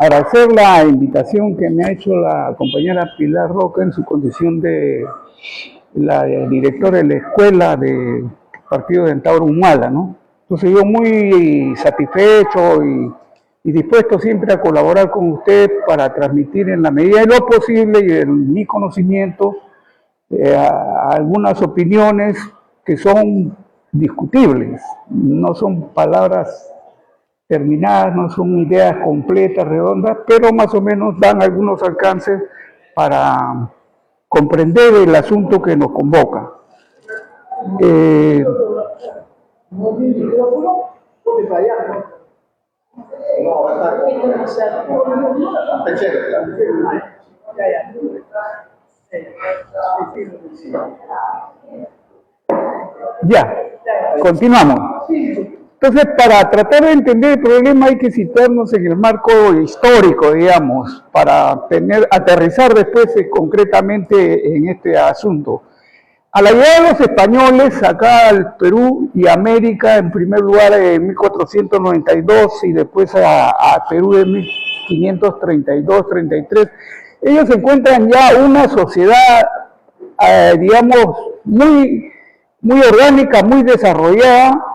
agradecer la invitación que me ha hecho la compañera Pilar Roca en su condición de la directora de la escuela del partido de Tauro Humala, ¿no? Entonces yo muy satisfecho y dispuesto siempre a colaborar con usted para transmitir en la medida de lo posible y en mi conocimiento algunas opiniones que son discutibles, no son palabras terminadas, no son ideas completas, redondas, pero más o menos dan algunos alcances para comprender el asunto que nos convoca. Ya, continuamos. Entonces, para tratar de entender el problema hay que situarnos en el marco histórico, digamos, para aterrizar después concretamente en este asunto. A la llegada de los españoles acá al Perú y América, en primer lugar en 1492 y después a Perú en 1532-33, ellos encuentran ya una sociedad, digamos, muy orgánica, muy desarrollada.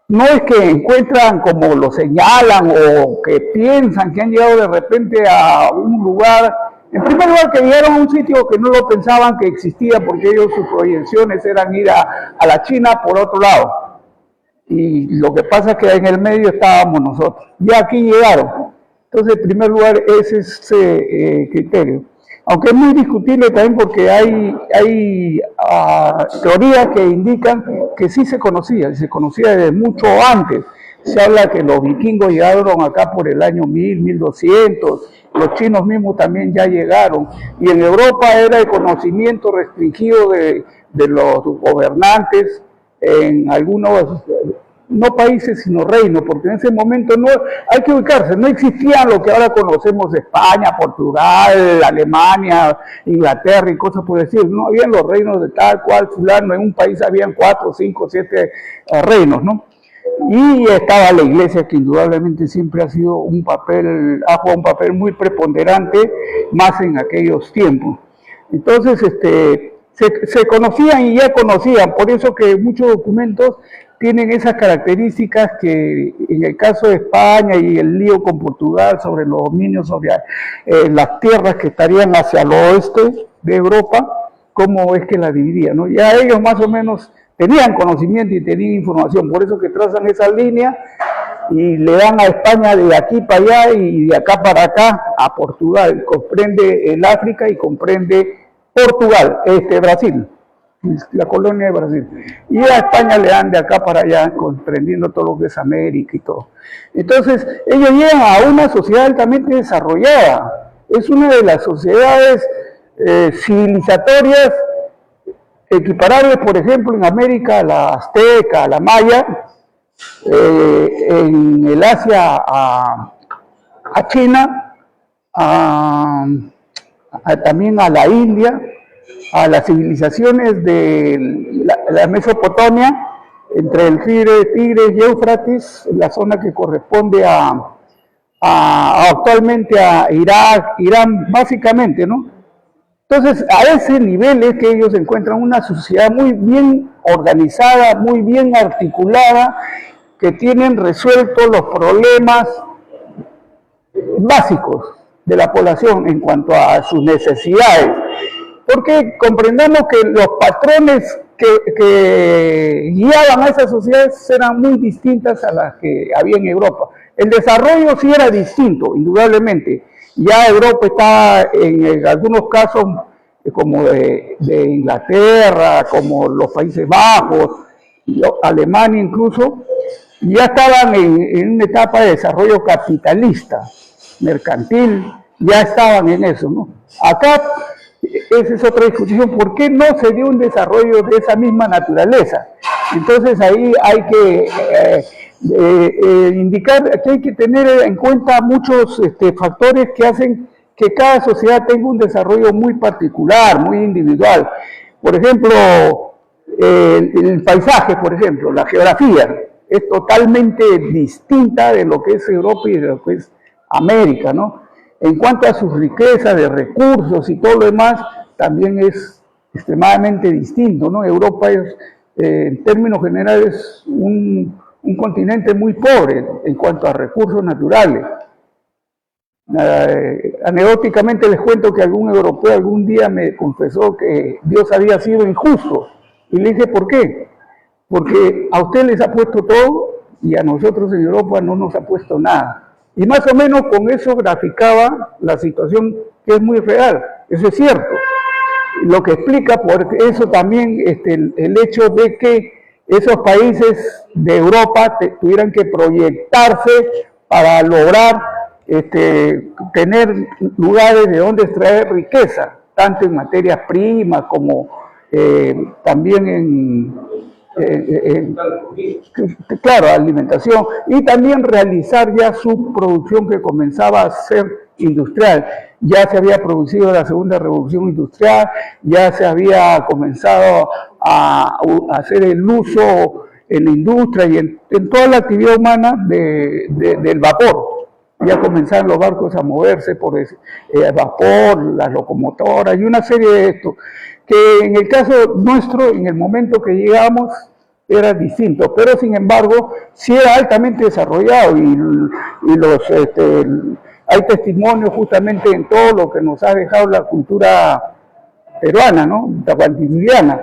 No es que encuentran como lo señalan o que piensan que han llegado de repente a un lugar, en primer lugar que llegaron a un sitio que no lo pensaban que existía porque ellos sus proyecciones eran ir a la China por otro lado. Y lo que pasa es que en el medio estábamos nosotros. Ya aquí llegaron. Entonces, en primer lugar, ese es ese criterio. Aunque es muy discutible también porque hay teorías que indican que sí se conocía, y se conocía desde mucho antes. Se habla que los vikingos llegaron acá por el año 1000, 1200, los chinos mismos también ya llegaron, y en Europa era el conocimiento restringido de los gobernantes en algunos, no países sino reinos, porque en ese momento no, hay que ubicarse, no existían lo que ahora conocemos España, Portugal, Alemania, Inglaterra y cosas por decir, no habían los reinos de tal cual fulano, en un país habían 4, 5, 7 reinos, ¿no? Y estaba la iglesia que indudablemente siempre ha jugado un papel muy preponderante, más en aquellos tiempos. Entonces, se conocían y ya conocían, por eso que muchos documentos tienen esas características que en el caso de España y el lío con Portugal sobre los dominios, sobre las tierras que estarían hacia el oeste de Europa, cómo es que la dividían, ¿no? Ya ellos más o menos tenían conocimiento y tenían información, por eso que trazan esa línea y le dan a España de aquí para allá y de acá para acá a Portugal, comprende el África y comprende Portugal, Brasil, la colonia de Brasil, y a España le dan de acá para allá, comprendiendo todo lo que es América y todo. Entonces, ellos llegan a una sociedad altamente desarrollada, es una de las sociedades civilizatorias equiparables, por ejemplo, en América a la azteca, a la maya, en el Asia a China, también a la India, a las civilizaciones de la Mesopotamia, entre el Tigre y Éufrates, la zona que corresponde actualmente a Irak, Irán, básicamente, ¿no? Entonces, a ese nivel es que ellos encuentran una sociedad muy bien organizada, muy bien articulada, que tienen resueltos los problemas básicos de la población en cuanto a sus necesidades. Porque comprendamos que los patrones que guiaban a esas sociedades eran muy distintas a las que había en Europa. El desarrollo sí era distinto, indudablemente. Ya Europa estaba en algunos casos como de Inglaterra, como los Países Bajos, Alemania incluso, ya estaban en una etapa de desarrollo capitalista, mercantil, ya estaban en eso, ¿no? Acá, esa es otra discusión, ¿por qué no se dio un desarrollo de esa misma naturaleza? Entonces ahí hay que indicar que hay que tener en cuenta muchos factores que hacen que cada sociedad tenga un desarrollo muy particular, muy individual. Por ejemplo, el paisaje, por ejemplo, la geografía es totalmente distinta de lo que es Europa y de lo que es América, ¿no? En cuanto a sus riquezas de recursos y todo lo demás, también es extremadamente distinto, ¿no? Europa es, en términos generales, un continente muy pobre en cuanto a recursos naturales. Anecdóticamente les cuento que algún europeo algún día me confesó que Dios había sido injusto. Y le dije, ¿por qué? Porque a usted les ha puesto todo y a nosotros en Europa no nos ha puesto nada. Y más o menos con eso graficaba la situación, que es muy real. Eso es cierto. Lo que explica por eso también el hecho de que esos países de Europa tuvieran que proyectarse para lograr tener lugares de donde extraer riqueza, tanto en materias primas como también claro, alimentación, y también realizar ya su producción que comenzaba a ser industrial. Ya se había producido la segunda revolución industrial, ya se había comenzado a hacer el uso en la industria y en toda la actividad humana del vapor. Ya comenzaron los barcos a moverse por el vapor, las locomotoras y una serie de esto, que en el caso nuestro, en el momento que llegamos, era distinto, pero sin embargo, sí era altamente desarrollado y hay testimonios justamente en todo lo que nos ha dejado la cultura peruana, ¿no? Tahuantinsuyoana,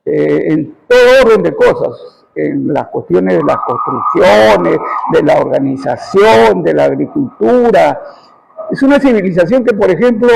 en todo orden de cosas, en las cuestiones de las construcciones, de la organización, de la agricultura. Es una civilización que, por ejemplo,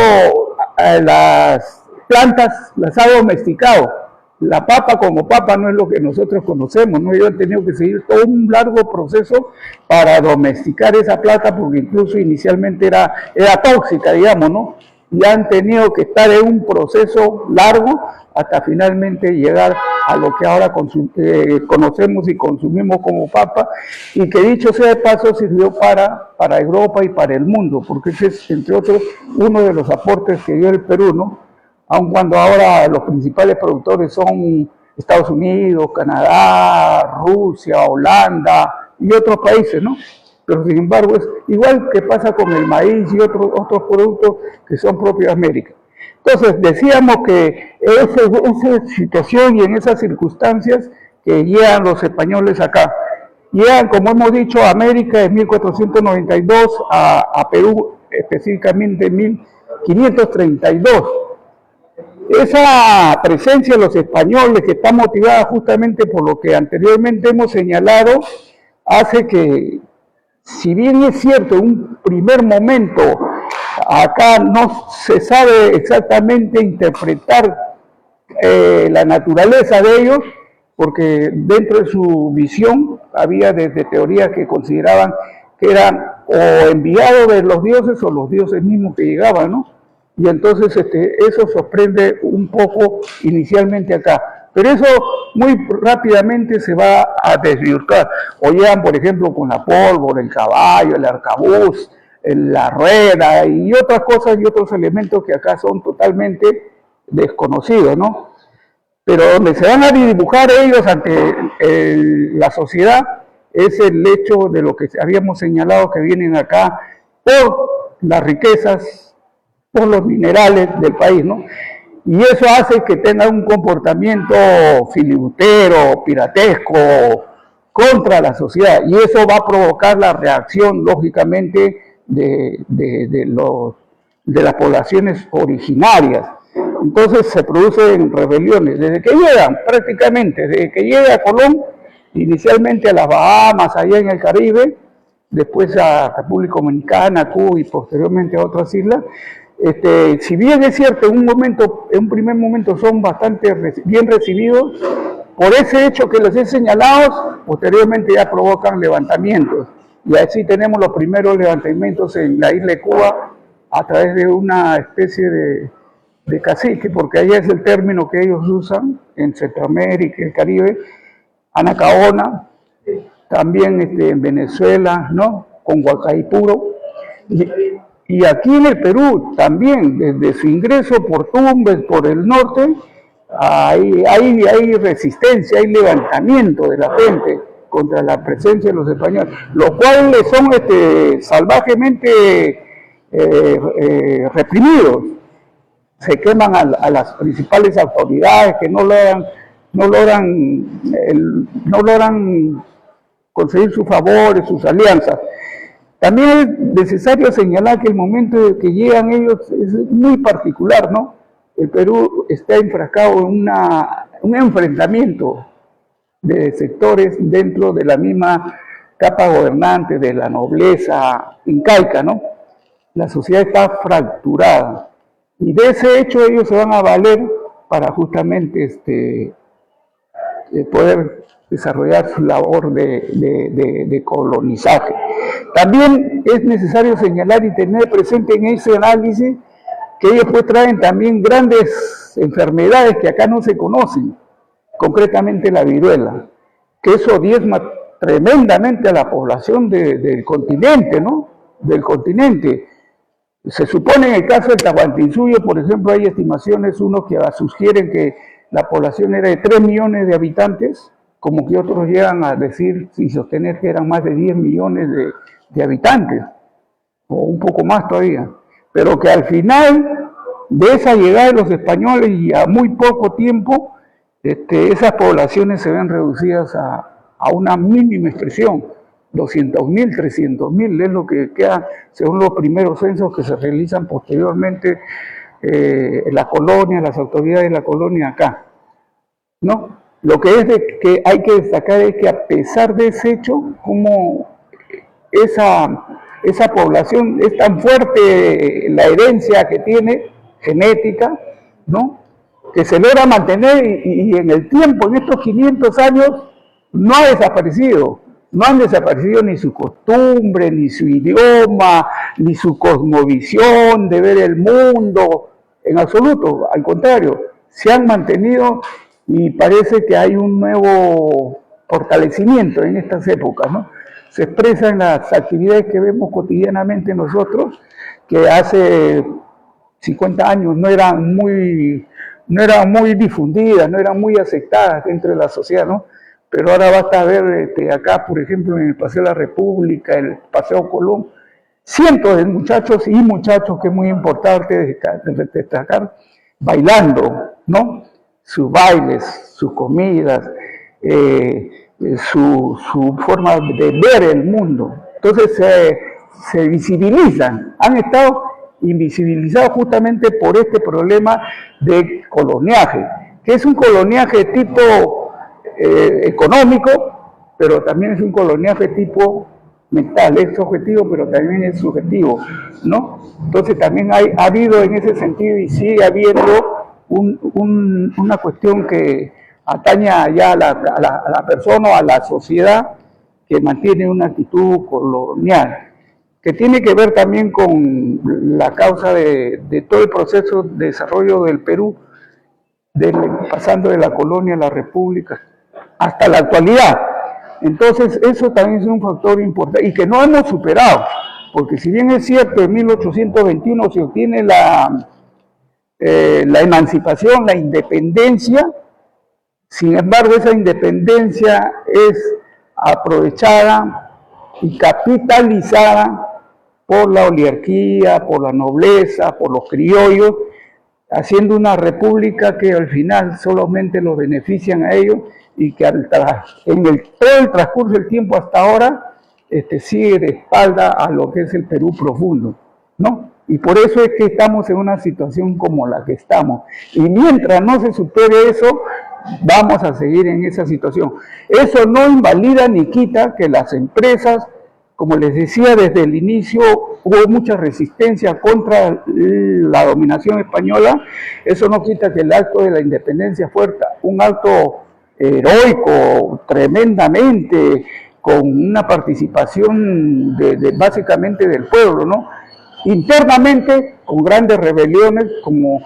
las plantas las ha domesticado. La papa como papa no es lo que nosotros conocemos, ¿no? Ellos han tenido que seguir todo un largo proceso para domesticar esa planta, porque incluso inicialmente era tóxica, digamos, ¿no? Y han tenido que estar en un proceso largo hasta finalmente llegar a lo que ahora conocemos y consumimos como papa, y que dicho sea de paso sirvió para Europa y para el mundo, porque ese es, entre otros, uno de los aportes que dio el Perú, ¿no? Aun cuando ahora los principales productores son Estados Unidos, Canadá, Rusia, Holanda y otros países, ¿no? Pero sin embargo es igual que pasa con el maíz y otros productos que son propios de América. Entonces decíamos que esa situación y en esas circunstancias que llegan los españoles acá, llegan, como hemos dicho, a América en 1492, a Perú específicamente en 1532. Esa presencia de los españoles, que está motivada justamente por lo que anteriormente hemos señalado, hace que, si bien es cierto, en un primer momento acá no se sabe exactamente interpretar la naturaleza de ellos, porque dentro de su visión había desde teorías que consideraban que eran o enviados de los dioses o los dioses mismos que llegaban, ¿no? Y entonces eso sorprende un poco inicialmente acá. Pero eso muy rápidamente se va a desvirtuar. O llegan, por ejemplo, con la pólvora, el caballo, el arcabuz, la rueda y otras cosas y otros elementos que acá son totalmente desconocidos, ¿no? Pero donde se van a dibujar ellos ante la sociedad es el hecho de lo que habíamos señalado, que vienen acá por las riquezas, por los minerales del país, ¿no? Y eso hace que tenga un comportamiento filibustero, piratesco, contra la sociedad, y eso va a provocar la reacción, lógicamente, de las poblaciones originarias. Entonces se producen rebeliones, desde que llegan, prácticamente, desde que llega Colón, inicialmente a las Bahamas, allá en el Caribe, después a República Dominicana, Cuba y posteriormente a otras islas. Si bien es cierto, en un primer momento son bastante bien recibidos, por ese hecho que les he señalado, posteriormente ya provocan levantamientos. Y así tenemos los primeros levantamientos en la isla de Cuba a través de una especie de cacique, porque allá es el término que ellos usan en Centroamérica y el Caribe, Anacaona, también en Venezuela, ¿no? Con Huacaipuro. Y aquí en el Perú también, desde su ingreso por Tumbes, por el norte, hay resistencia, hay levantamiento de la gente. contra la presencia de los españoles, los cuales son salvajemente reprimidos. Se queman a las principales autoridades que no logran conseguir sus favores, sus alianzas. También es necesario señalar que el momento en que llegan ellos es muy particular, ¿no? El Perú está enfrascado en un enfrentamiento de sectores dentro de la misma capa gobernante de la nobleza incaica, ¿no? La sociedad está fracturada y de ese hecho ellos se van a valer para justamente poder desarrollar su labor de colonizaje. También es necesario señalar y tener presente en ese análisis que ellos pues traen también grandes enfermedades que acá no se conocen, concretamente la viruela, que eso diezma tremendamente a la población del continente, ¿no? Del continente. Se supone en el caso del Tahuantinsuyo, por ejemplo, hay estimaciones, unos que sugieren que la población era de 3 millones de habitantes, como que otros llegan a decir y sostener que eran más de 10 millones de habitantes, o un poco más todavía, pero que al final de esa llegada de los españoles y a muy poco tiempo, esas poblaciones se ven reducidas a una mínima expresión, 200.000, 300.000, es lo que queda según los primeros censos que se realizan posteriormente en la colonia, las autoridades de la colonia acá, ¿no? Lo que que hay que destacar es que a pesar de ese hecho, como esa población es tan fuerte, la herencia que tiene, genética, ¿no? Que se logra mantener y en el tiempo, en estos 500 años, no ha desaparecido. No han desaparecido ni su costumbre, ni su idioma, ni su cosmovisión de ver el mundo, en absoluto. Al contrario, se han mantenido y parece que hay un nuevo fortalecimiento en estas épocas, ¿no? Se expresa en las actividades que vemos cotidianamente nosotros, que hace 50 años no eran muy difundidas, no eran muy aceptadas dentro de la sociedad, ¿no? Pero ahora basta ver acá, por ejemplo, en el Paseo de la República, el Paseo Colón, cientos de muchachos y muchachos, que es muy importante destacar, bailando, ¿no? Sus bailes, sus comidas, su forma de ver el mundo. Entonces se visibilizan, han estado invisibilizados justamente por este problema de coloniaje, que es un coloniaje tipo económico, pero también es un coloniaje tipo mental, es objetivo, pero también es subjetivo, ¿no? Entonces también ha habido en ese sentido y sigue habiendo una cuestión que atañe ya a la persona o a la sociedad, que mantiene una actitud colonial, que tiene que ver también con la causa de todo el proceso de desarrollo del Perú, pasando de la colonia a la república hasta la actualidad. Entonces eso también es un factor importante y que no hemos superado, porque si bien es cierto, en 1821 se obtiene la emancipación, la independencia, sin embargo esa independencia es aprovechada y capitalizada por la oligarquía, por la nobleza, por los criollos, haciendo una república que al final solamente los benefician a ellos y que todo el transcurso del tiempo hasta ahora sigue de espalda a lo que es el Perú profundo, ¿no? Y por eso es que estamos en una situación como la que estamos. Y mientras no se supere eso, vamos a seguir en esa situación. Eso no invalida ni quita que las empresas, como les decía desde el inicio, hubo mucha resistencia contra la dominación española. Eso no quita que el acto de la independencia fuera un acto heroico, tremendamente, con una participación básicamente del pueblo, ¿no? Internamente, con grandes rebeliones, como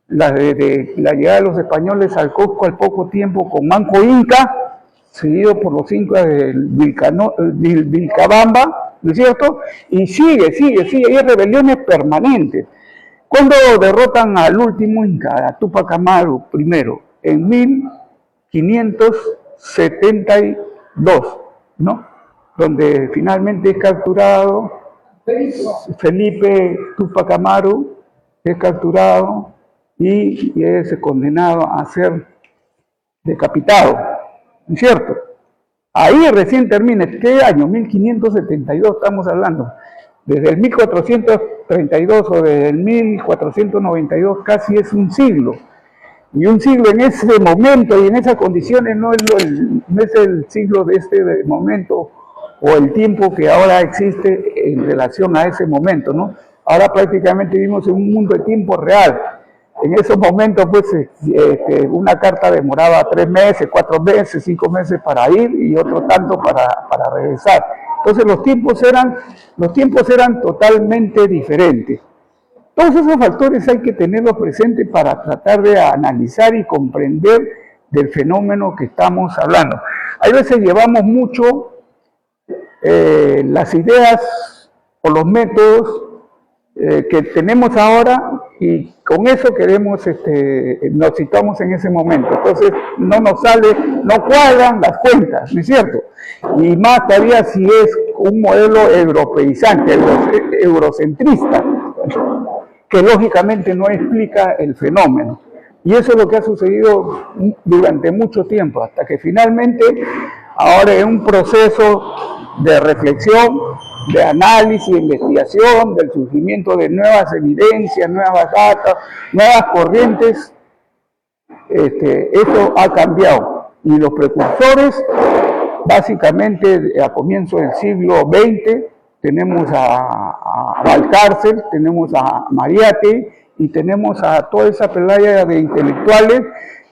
la de la llegada de los españoles al Cusco al poco tiempo, con Manco Inca, seguido por los incas del Vilcabamba, ¿no es cierto? Y sigue, hay rebeliones permanentes. Cuando derrotan al último inca, a Tupac Amaru primero, en 1570 II, ¿no? Donde finalmente es capturado Felipe Túpac Amaru, es capturado y es condenado a ser decapitado, ¿no es cierto? Ahí recién termina. ¿Qué año? 1572 estamos hablando. Desde el 1432 o desde el 1492 casi es un siglo. Y un siglo en ese momento y en esas condiciones no es el siglo de este momento o el tiempo que ahora existe en relación a ese momento, ¿no? Ahora prácticamente vivimos en un mundo de tiempo real. En esos momentos, pues, una carta demoraba 3 meses, 4 meses, 5 meses para ir y otro tanto para regresar. Entonces los tiempos eran totalmente diferentes. Todos esos factores hay que tenerlos presentes para tratar de analizar y comprender del fenómeno que estamos hablando. Hay veces llevamos mucho las ideas o los métodos que tenemos ahora y con eso queremos, nos situamos en ese momento. Entonces no nos sale, no cuadran las cuentas, ¿no es cierto? Y más todavía si es un modelo europeizante, eurocentrista, que lógicamente no explica el fenómeno. Y eso es lo que ha sucedido durante mucho tiempo, hasta que finalmente, ahora en un proceso de reflexión, de análisis, de investigación, del surgimiento de nuevas evidencias, nuevas datas, nuevas corrientes, eso ha cambiado. Y los precursores, básicamente a comienzos del siglo XX, tenemos a Valcárcel, tenemos a Mariátegui y tenemos a toda esa playa de intelectuales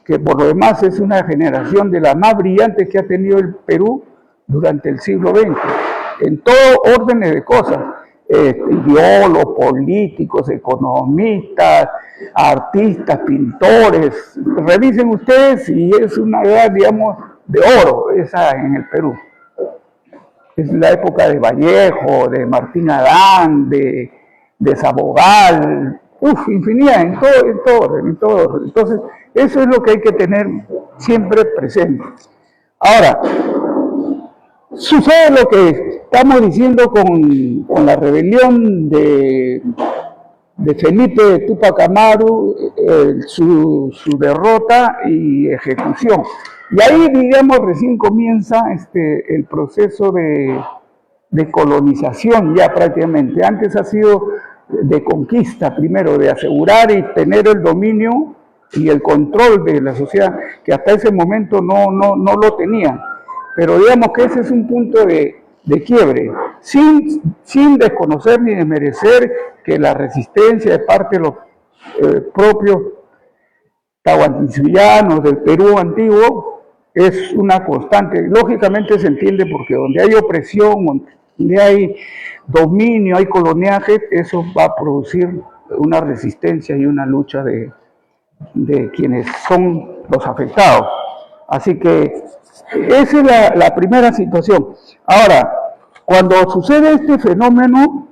que por lo demás es una generación de las más brillantes que ha tenido el Perú durante el siglo XX, en todo órdenes de cosas, ideólogos, políticos, economistas, artistas, pintores. Revisen ustedes y es una edad, digamos, de oro esa en el Perú. Es la época de Vallejo, de Martín Adán, de Sabogal, infinidad, en todo. Entonces, eso es lo que hay que tener siempre presente. Ahora, sucede lo que estamos diciendo con la rebelión de Felipe Túpac Amaru, su derrota y ejecución. Y ahí, digamos, recién comienza el proceso de colonización ya prácticamente. Antes ha sido de conquista primero, de asegurar y tener el dominio y el control de la sociedad, que hasta ese momento no lo tenían. Pero digamos que ese es un punto de quiebre, sin desconocer ni desmerecer que la resistencia de parte de los propios tahuantinsuyanos del Perú antiguo es una constante. Lógicamente se entiende porque donde hay opresión, donde hay dominio, hay coloniaje, eso va a producir una resistencia y una lucha de quienes son los afectados. Así que esa es la primera situación. Ahora, cuando sucede este fenómeno,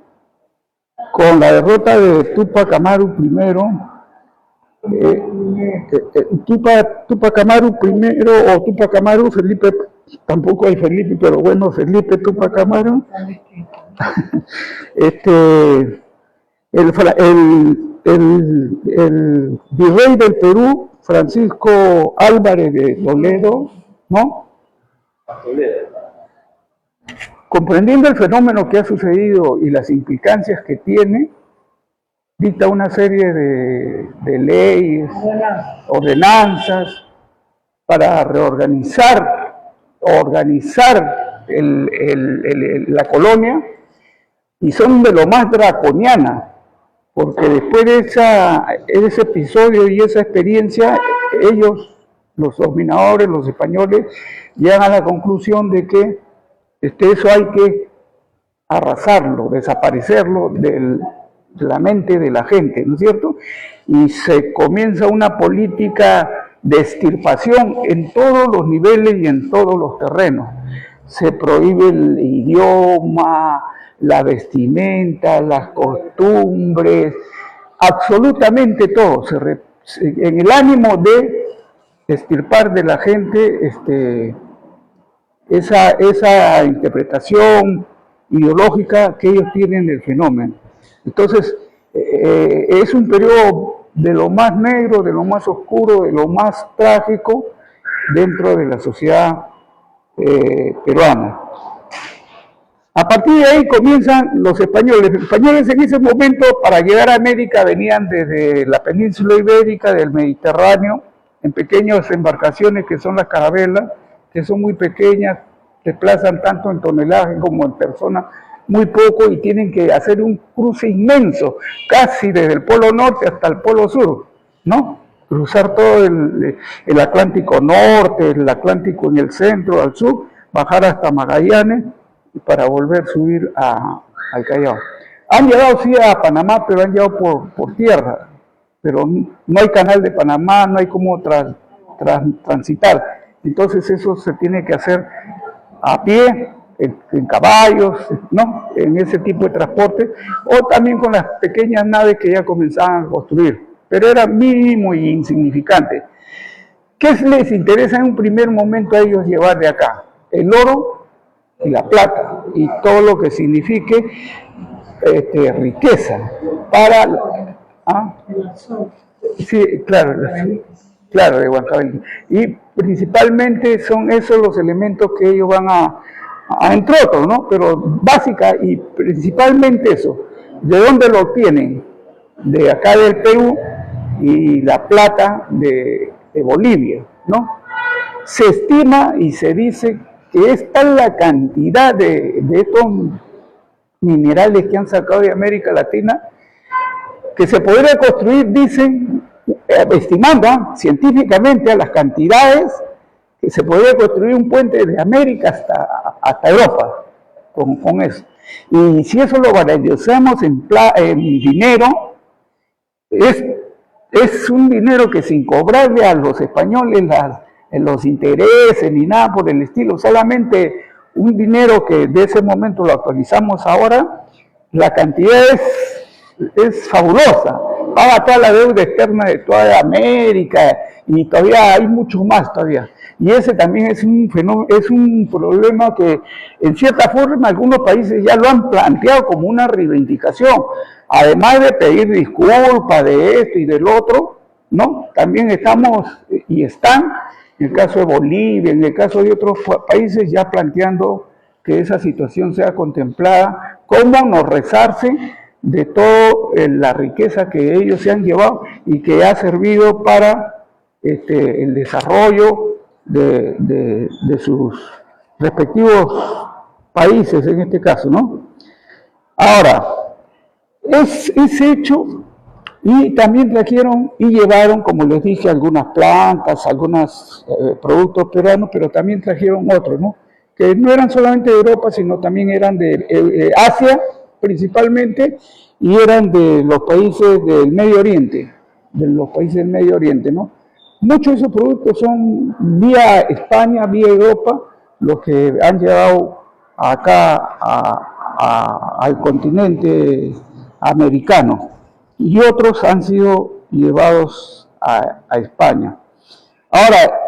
con la derrota de Túpac Amaru primero, Túpac Amaru primero, o Túpac Amaru, Felipe, tampoco hay Felipe, pero bueno, Felipe Túpac Amaru, el virrey del Perú, Francisco Álvarez de Toledo, ¿no? Comprendiendo el fenómeno que ha sucedido y las implicancias que tiene, dicta una serie de leyes, ordenanzas, para organizar la colonia, y son de lo más draconiana, porque después de ese episodio y esa experiencia, ellos, los dominadores, los españoles, llegan a la conclusión de que eso hay que arrasarlo, desaparecerlo de la mente de la gente, ¿no es cierto? Y se comienza una política de extirpación en todos los niveles y en todos los terrenos. Se prohíbe el idioma, la vestimenta, las costumbres, absolutamente todo, en el ánimo de extirpar de la gente esa interpretación ideológica que ellos tienen del fenómeno. Entonces, es un periodo de lo más negro, de lo más oscuro, de lo más trágico dentro de la sociedad peruana. A partir de ahí comienzan los españoles. Los españoles en ese momento, para llegar a América, venían desde la península ibérica, del Mediterráneo, en pequeñas embarcaciones que son las carabelas, que son muy pequeñas, desplazan tanto en tonelaje como en personas, muy poco, y tienen que hacer un cruce inmenso, casi desde el Polo Norte hasta el Polo Sur, ¿no? Cruzar todo el Atlántico Norte, el Atlántico en el centro, al sur, bajar hasta Magallanes, para volver a subir al Callao. Han llegado sí a Panamá, pero han llegado por tierra, pero no hay canal de Panamá, no hay cómo transitar. Entonces eso se tiene que hacer a pie, en caballos, ¿no? En ese tipo de transporte, o también con las pequeñas naves que ya comenzaban a construir, pero era mínimo y insignificante. ¿Qué les interesa en un primer momento a ellos llevar de acá? El oro y la plata, y todo lo que signifique riqueza para... Sí, claro, de Huancavelica. Y principalmente son esos los elementos que ellos van entre otros, ¿no? Pero básica y principalmente eso. ¿De dónde lo obtienen? De acá del Perú, y la plata de Bolivia, ¿no? Se estima y se dice que es tal la cantidad de estos minerales que han sacado de América Latina, que se podría construir, dicen, estimando científicamente a las cantidades, que se podría construir un puente de América hasta Europa con eso. Y si eso lo valorizamos en dinero, es un dinero que sin cobrarle a los españoles en los intereses ni nada por el estilo, solamente un dinero que de ese momento lo actualizamos ahora, la cantidad es fabulosa, paga toda la deuda externa de toda América, y todavía hay mucho más todavía. Y ese también es un fenómeno, es un problema que en cierta forma algunos países ya lo han planteado como una reivindicación, además de pedir disculpas de esto y del otro, ¿no? También estamos y están, en el caso de Bolivia, en el caso de otros países, ya planteando que esa situación sea contemplada, cómo no rezarse de toda la riqueza que ellos se han llevado y que ha servido para el desarrollo de sus respectivos países, en este caso, ¿no? Ahora, es hecho. Y también trajeron y llevaron, como les dije, algunas plantas, algunos productos peruanos, pero también trajeron otros, ¿no? Que no eran solamente de Europa, sino también eran de Asia, principalmente, y eran de los países del Medio Oriente, ¿no? Muchos de esos productos son vía España, vía Europa, los que han llegado acá al continente americano, y otros han sido llevados a España. Ahora,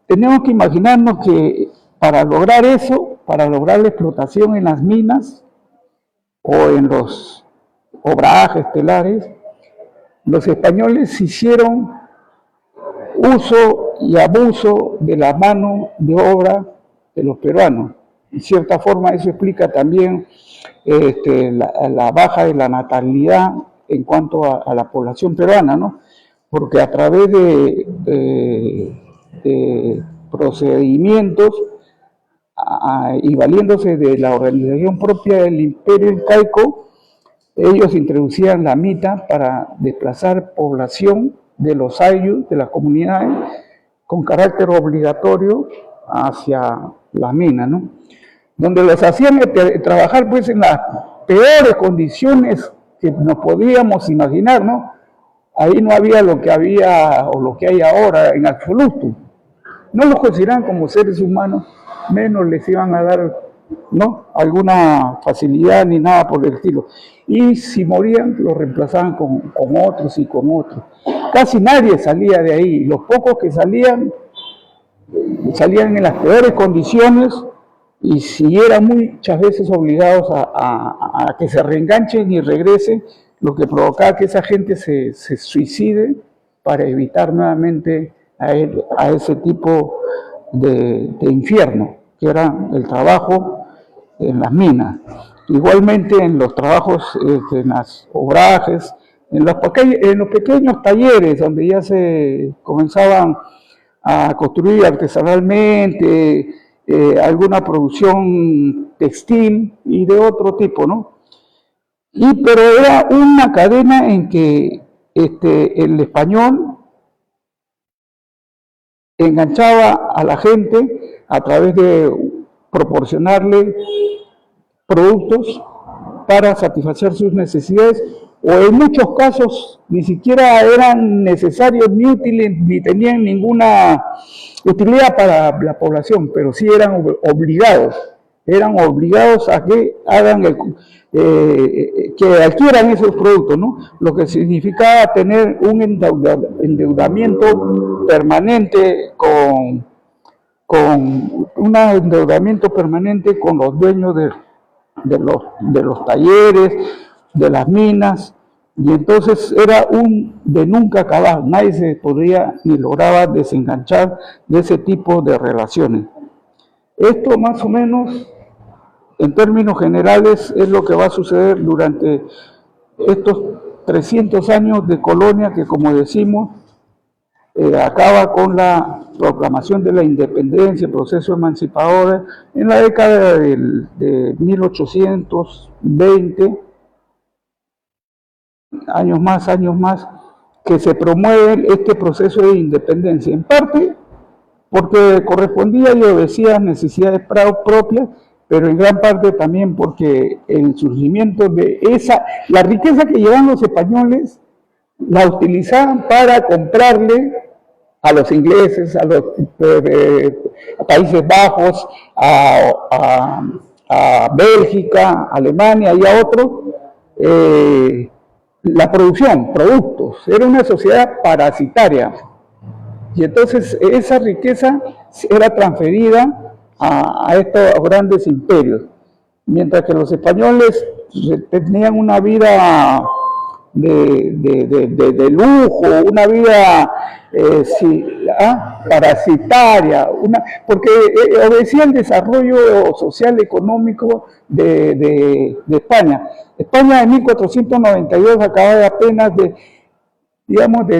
tenemos que imaginarnos que para lograr eso, para lograr la explotación en las minas o en los obrajes telares, los españoles hicieron uso y abuso de la mano de obra de los peruanos. En cierta forma eso explica también la baja de la natalidad en cuanto a la población peruana, ¿no? Porque a través de procedimientos y valiéndose de la organización propia del Imperio Incaico, ellos introducían la mita para desplazar población de los ayllus, de las comunidades, con carácter obligatorio hacia las minas, ¿no? Donde los hacían trabajar pues en las peores condiciones que nos podíamos imaginar, ¿no? Ahí no había lo que había o lo que hay ahora en absoluto. No los consideraban como seres humanos, menos les iban a dar, ¿no?, alguna facilidad ni nada por el estilo. Y si morían, los reemplazaban con otros y con otros. Casi nadie salía de ahí. Los pocos que salían en las peores condiciones, y si eran muchas veces obligados a que se reenganchen y regresen, lo que provocaba que esa gente se suicide para evitar nuevamente a ese tipo de infierno, que era el trabajo en las minas. Igualmente en los trabajos, en las obrajes, en los pequeños talleres donde ya se comenzaban a construir artesanalmente, alguna producción textil y de otro tipo, ¿no? Pero era una cadena en que el español enganchaba a la gente a través de proporcionarle productos para satisfacer sus necesidades, o en muchos casos ni siquiera eran necesarios ni útiles ni tenían ninguna utilidad para la población, pero sí eran obligados a que hagan que adquieran esos productos, ¿no? Lo que significaba tener un endeudamiento permanente con los dueños de los talleres, de las minas, y entonces era un de nunca acabar. Nadie se podría ni lograba desenganchar de ese tipo de relaciones. Esto más o menos, en términos generales, es lo que va a suceder durante estos 300 años de colonia que, como decimos, acaba con la proclamación de la independencia, el proceso emancipador, en la década de 1820, años más, que se promueve este proceso de independencia, en parte porque correspondía y obedecía a necesidades propias, pero en gran parte también porque el surgimiento de la riqueza que llevaban los españoles, la utilizaban para comprarle a los ingleses, a los Países Bajos, a Bélgica, Alemania y a otros, la producción, productos. Era una sociedad parasitaria. Y entonces esa riqueza era transferida a estos grandes imperios. Mientras que los españoles tenían una vida de lujo, una vida parasitaria, porque obedecía el desarrollo social económico de España. España en 1492 acababa apenas de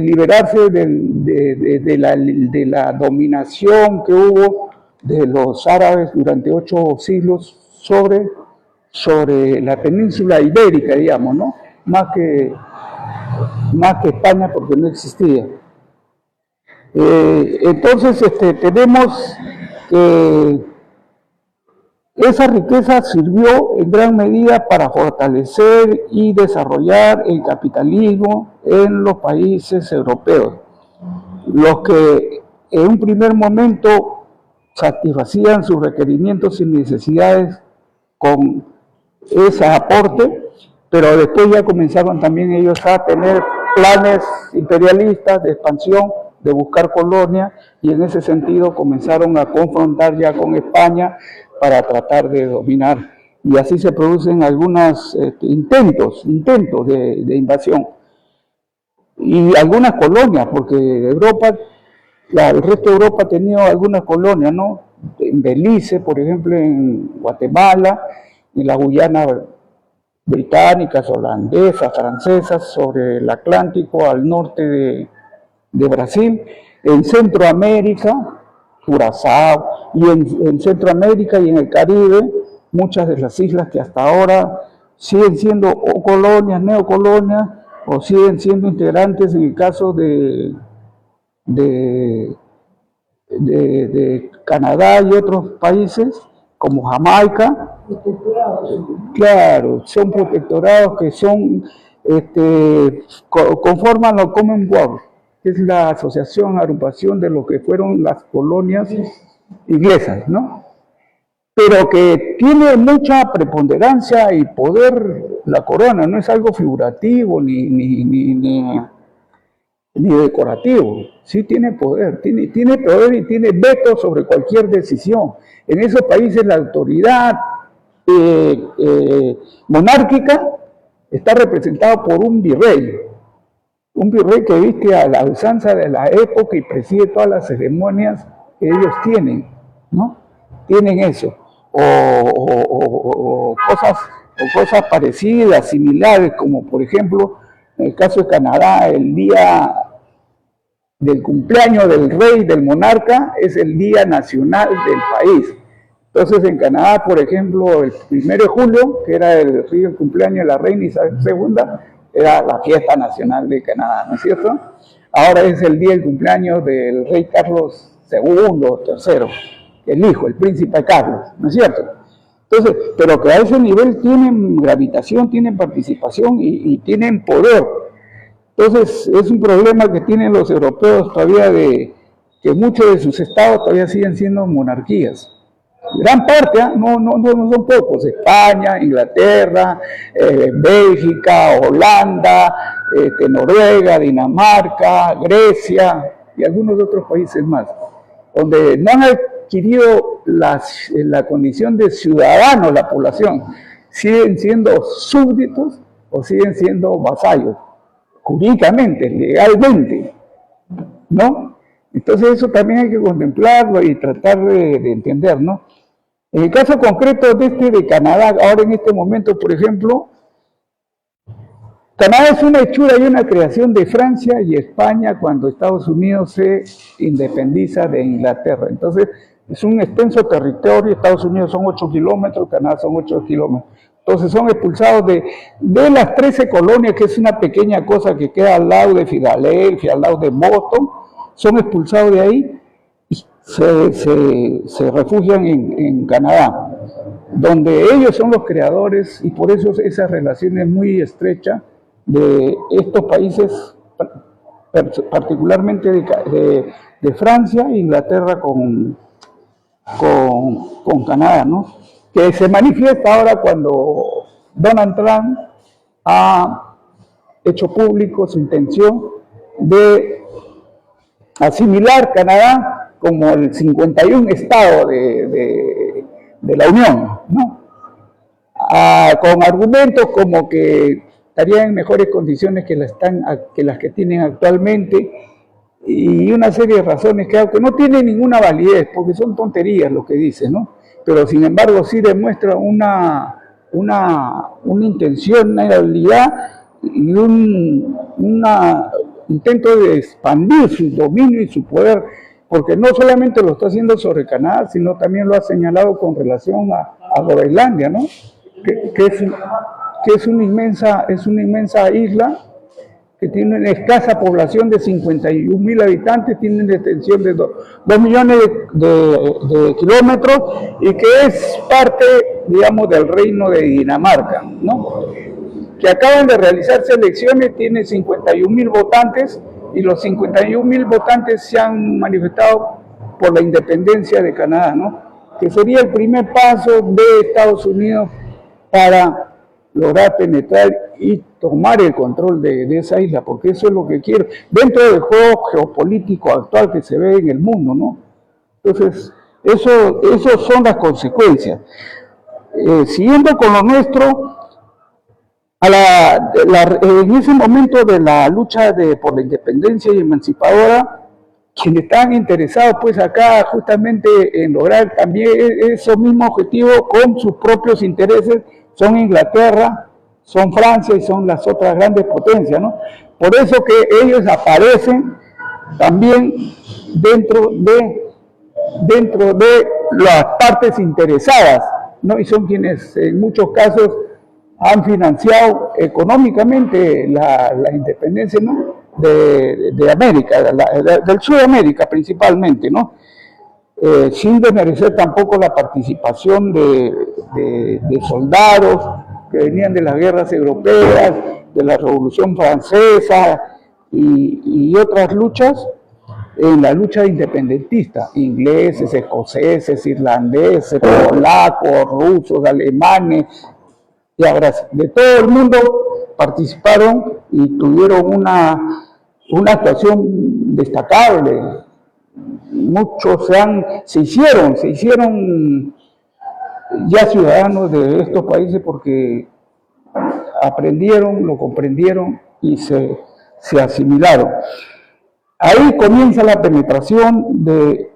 liberarse de la dominación que hubo de los árabes durante 8 siglos sobre la península ibérica, digamos, ¿no? Más que España, porque no existía. Entonces tenemos que esa riqueza sirvió en gran medida para fortalecer y desarrollar el capitalismo en los países europeos, los que en un primer momento satisfacían sus requerimientos y necesidades con ese aporte, pero después ya comenzaron también ellos a tener planes imperialistas de expansión, de buscar colonias, y en ese sentido comenzaron a confrontar ya con España para tratar de dominar, y así se producen algunos intentos de invasión, y algunas colonias, porque Europa, el resto de Europa ha tenido algunas colonias, ¿no? En Belice, por ejemplo, en Guatemala, en la Guyana británicas, holandesas, francesas, sobre el Atlántico al norte de Brasil, en Centroamérica, Curazao, y en Centroamérica y en el Caribe, muchas de las islas que hasta ahora siguen siendo o colonias, neocolonias, o siguen siendo integrantes en el caso de Canadá y otros países, como Jamaica. Claro, son protectorados que son, conforman la Commonwealth, que es la asociación, agrupación de lo que fueron las colonias inglesas, ¿no? Pero que tiene mucha preponderancia y poder la corona, no es algo figurativo ni decorativo, sí tiene poder, tiene poder y tiene veto sobre cualquier decisión. En esos países la autoridad monárquica está representada por un virrey que viste a la usanza de la época y preside todas las ceremonias que ellos tienen, ¿no? Tienen eso, o cosas parecidas, similares, como por ejemplo, en el caso de Canadá, el día del cumpleaños del rey, del monarca, es el día nacional del país. Entonces en Canadá, por ejemplo, el 1 de julio, que era el cumpleaños de la reina Isabel II, era la fiesta nacional de Canadá, ¿no es cierto? Ahora es el día del cumpleaños del rey Carlos II o III, el hijo, el príncipe Carlos, ¿no es cierto? Entonces, pero que a ese nivel tienen gravitación, tienen participación y tienen poder. Entonces, es un problema que tienen los europeos todavía de que muchos de sus estados todavía siguen siendo monarquías. Gran parte, no son pocos, España, Inglaterra, Bélgica, Holanda, Noruega, Dinamarca, Grecia y algunos otros países más, donde no han adquirido la condición de ciudadanos la población, siguen siendo súbditos o siguen siendo vasallos, jurídicamente, legalmente, ¿no? Entonces eso también hay que contemplarlo y tratar de entender, ¿no? En el caso concreto de Canadá, ahora en este momento, por ejemplo, Canadá es una hechura y una creación de Francia y España cuando Estados Unidos se independiza de Inglaterra. Entonces, es un extenso territorio, Estados Unidos son 8 kilómetros, Canadá son 8 kilómetros. Entonces son expulsados de las 13 colonias, que es una pequeña cosa que queda al lado de Filadelfia, al lado de Boston, son expulsados de ahí y se refugian en Canadá, donde ellos son los creadores y por eso esa relación es muy estrecha de estos países, particularmente de Francia e Inglaterra con Canadá, ¿no? Que se manifiesta ahora cuando Donald Trump ha hecho público su intención de asimilar Canadá como el 51 estado de la Unión, ¿no? Con argumentos como que estarían en mejores condiciones que las que tienen actualmente y una serie de razones que no tienen ninguna validez porque son tonterías lo que dice, ¿no? Pero sin embargo sí demuestra una intención, una realidad y un intento de expandir su dominio y su poder, porque no solamente lo está haciendo sobre Canadá, sino también lo ha señalado con relación a Groenlandia, ¿no? Que es una inmensa isla que tiene una escasa población de 51.000 habitantes, tiene una extensión de 2 millones de kilómetros y que es parte, digamos, del reino de Dinamarca, ¿no? Que acaban de realizarse elecciones, tiene 51.000 votantes y los 51.000 votantes se han manifestado por la independencia de Canadá, ¿no? Que sería el primer paso de Estados Unidos para lograr penetrar y tomar el control de esa isla, porque eso es lo que quiere, dentro del juego geopolítico actual que se ve en el mundo, ¿no? Entonces, eso son las consecuencias. Siguiendo con lo nuestro, en ese momento de la lucha por la independencia y emancipadora, quienes están interesados pues acá justamente en lograr también esos mismos objetivos con sus propios intereses, son Inglaterra, son Francia y son las otras grandes potencias, ¿no? Por eso que ellos aparecen también dentro de las partes interesadas, ¿no? Y son quienes en muchos casos han financiado económicamente la independencia, ¿no? de América, del Sudamérica principalmente, ¿no? Sin desmerecer tampoco la participación de soldados que venían de las guerras europeas, de la Revolución Francesa y otras luchas, en la lucha independentista, ingleses, escoceses, irlandeses, polacos, rusos, alemanes, y ahora de todo el mundo participaron y tuvieron una actuación destacable. Muchos se hicieron ya ciudadanos de estos países porque aprendieron, lo comprendieron y se asimilaron. Ahí comienza la penetración del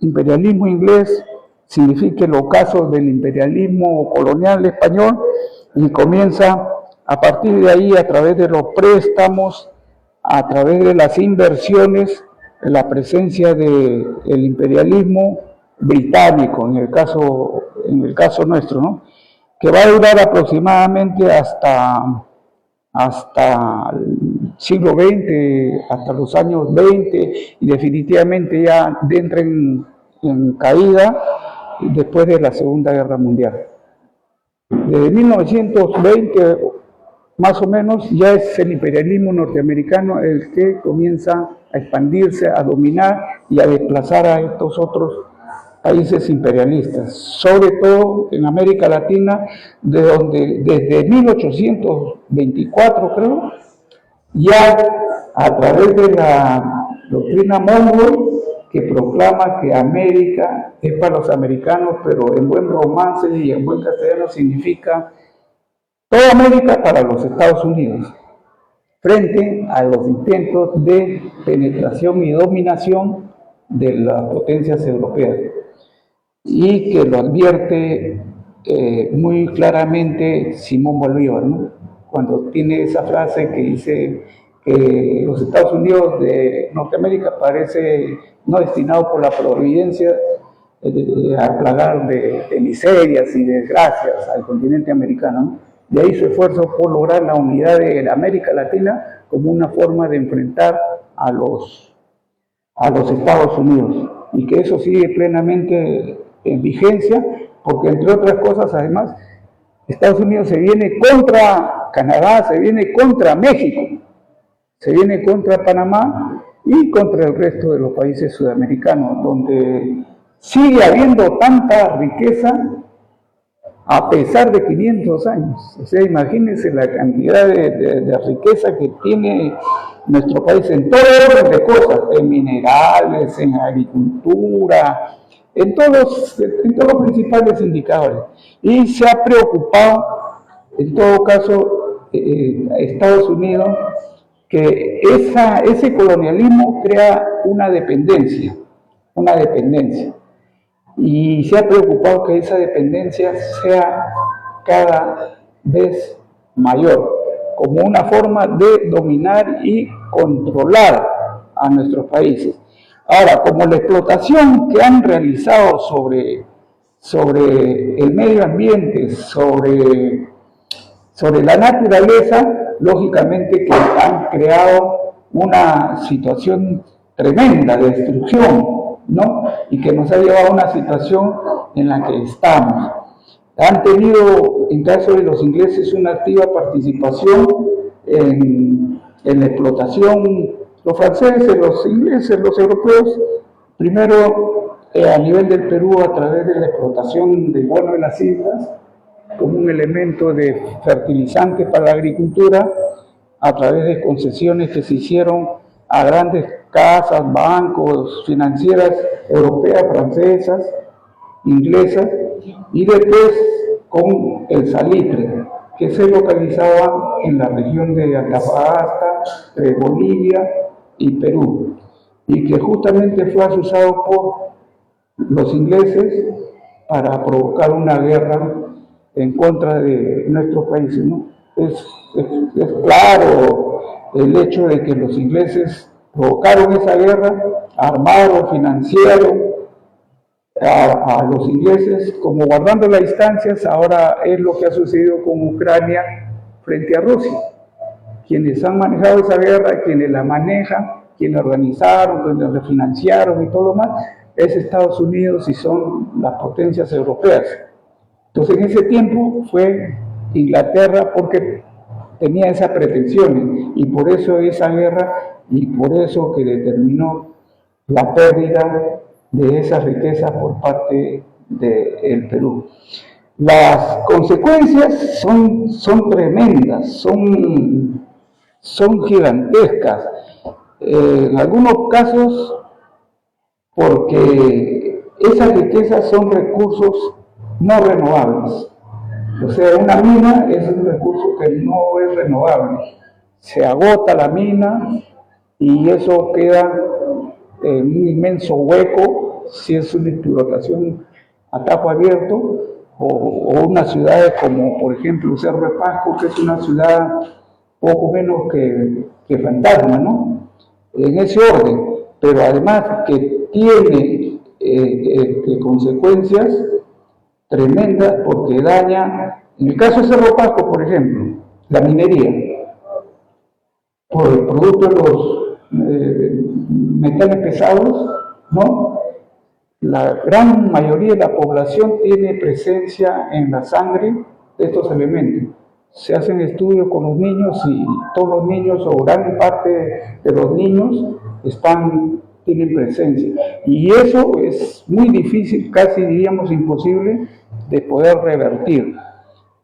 imperialismo inglés, significa el ocaso del imperialismo colonial español, y comienza a partir de ahí, a través de los préstamos, a través de las inversiones, la presencia del imperialismo británico, en el caso nuestro, ¿no? Que va a durar aproximadamente hasta el siglo XX, hasta los años 20, y definitivamente ya entra en caída después de la Segunda Guerra Mundial. Desde 1920, más o menos, ya es el imperialismo norteamericano el que comienza a expandirse, a dominar y a desplazar a estos otros países imperialistas, sobre todo en América Latina, de donde desde 1824, creo, ya a través de la doctrina Monroe, que proclama que América es para los americanos, pero en buen romance y en buen castellano significa toda América para los Estados Unidos, frente a los intentos de penetración y dominación de las potencias europeas, y que lo advierte muy claramente Simón Bolívar, ¿no? Cuando tiene esa frase que dice que los Estados Unidos de Norteamérica parece no destinado por la providencia a plagar de miserias y desgracias al continente americano, ¿no? De ahí su esfuerzo por lograr la unidad de la América Latina como una forma de enfrentar a los Estados Unidos, y que eso sigue plenamente en vigencia, porque entre otras cosas, además, Estados Unidos se viene contra Canadá, se viene contra México, se viene contra Panamá y contra el resto de los países sudamericanos, donde sigue habiendo tanta riqueza a pesar de 500 años. O sea, imagínense la cantidad de riqueza que tiene nuestro país en todo orden de cosas, en minerales, en agricultura, en todos los principales indicadores. Y se ha preocupado, en todo caso, Estados Unidos, que ese colonialismo crea una dependencia, y se ha preocupado que esa dependencia sea cada vez mayor, como una forma de dominar y controlar a nuestros países. Ahora, como la explotación que han realizado sobre el medio ambiente, sobre la naturaleza, lógicamente que han creado una situación tremenda de destrucción, ¿no? Y que nos ha llevado a una situación en la que estamos. Han tenido, en caso de los ingleses, una activa participación en la explotación, los franceses, los ingleses, los europeos, primero a nivel del Perú a través de la explotación del bono de las islas, como un elemento de fertilizante para la agricultura, a través de concesiones que se hicieron a grandes casas, bancos, financieras europeas, francesas, inglesas, y después con el salitre, que se localizaba en la región de Antofagasta, Bolivia y Perú, y que justamente fue asusado por los ingleses para provocar una guerra en contra de nuestros países, ¿no? Es claro el hecho de que los ingleses provocaron esa guerra, armaron, financiaron a los ingleses, como guardando las distancias. Ahora es lo que ha sucedido con Ucrania frente a Rusia. Quienes han manejado esa guerra, quienes la manejan, quienes organizaron, quienes refinanciaron y todo lo más, es Estados Unidos y son las potencias europeas. Entonces en ese tiempo fue Inglaterra, porque tenía esas pretensiones, y por eso esa guerra, y por eso que determinó la pérdida de esas riquezas por parte del Perú. Las consecuencias son tremendas, son son gigantescas. En algunos casos, porque esas riquezas son recursos no renovables. O sea, una mina es un recurso que no es renovable. Se agota la mina y eso queda en un inmenso hueco si es una explotación a campo abierto, o unas ciudades como, por ejemplo, Cerro de Pasco, que es una ciudad poco menos que fantasma, ¿no? En ese orden, pero además que tiene consecuencias tremendas porque daña, en el caso de Cerro de Pasco, por ejemplo, la minería, por el producto de los metales pesados, ¿no? La gran mayoría de la población tiene presencia en la sangre de estos elementos. Se hacen estudios con los niños y todos los niños, o gran parte de los niños, tienen presencia. Y eso es muy difícil, casi diríamos imposible, de poder revertir.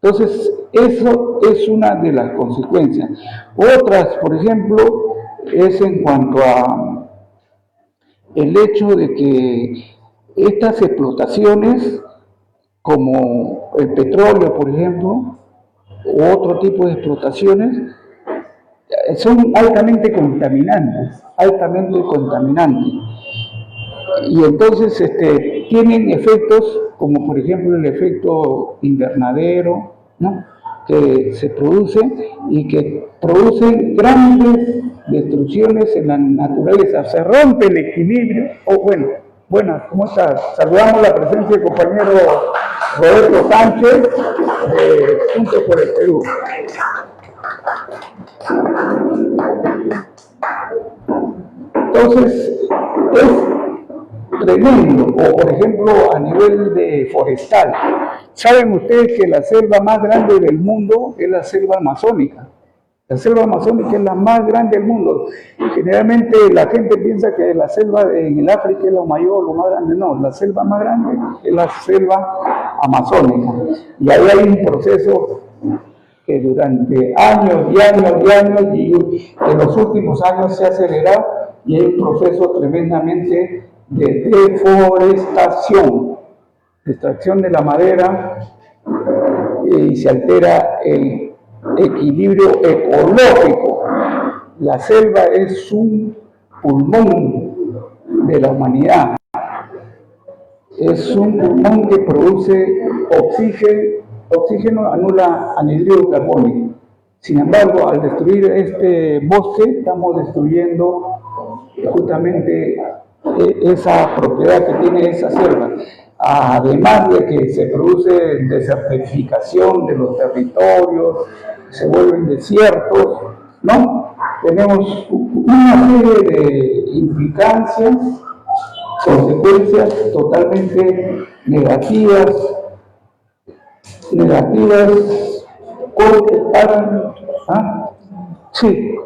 Entonces, eso es una de las consecuencias. Otras, por ejemplo, es en cuanto a el hecho de que estas explotaciones, como el petróleo, por ejemplo, u otro tipo de explotaciones, son altamente contaminantes, y entonces tienen efectos como por ejemplo el efecto invernadero, ¿no? Que se produce y que producen grandes destrucciones en la naturaleza, se rompe el equilibrio. Buenas, ¿cómo estás? Saludamos la presencia del compañero Roberto Sánchez, Juntos por el Perú. Entonces, es tremendo. O por ejemplo, a nivel de forestal, saben ustedes que la selva más grande del mundo es la selva amazónica. La selva amazónica es la más grande del mundo. Generalmente la gente piensa que la selva en el África es lo mayor, lo más grande. No, la selva más grande es la selva amazónica. Y ahí hay un proceso que durante años y en los últimos años se ha acelerado, y hay un proceso tremendamente de deforestación, extracción de la madera, y se altera el equilibrio ecológico. La selva es un pulmón de la humanidad, es un pulmón que produce oxígeno anula anhídrido carbónico. Sin embargo, al destruir este bosque, estamos destruyendo justamente esa propiedad que tiene esa selva. Además de que se produce desertificación de los territorios, se vuelven desiertos, ¿no? Tenemos una serie de implicancias, consecuencias totalmente negativas,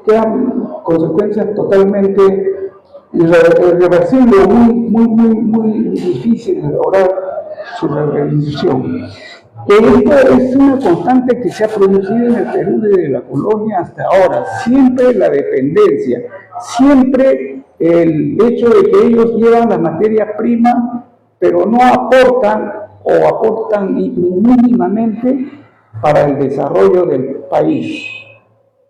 quedan consecuencias totalmente irreversibles, muy difíciles de lograr su reversión. Esta es una constante que se ha producido en el Perú desde la colonia hasta ahora, siempre la dependencia, siempre el hecho de que ellos llevan la materia prima, pero no aportan o aportan mínimamente para el desarrollo del país,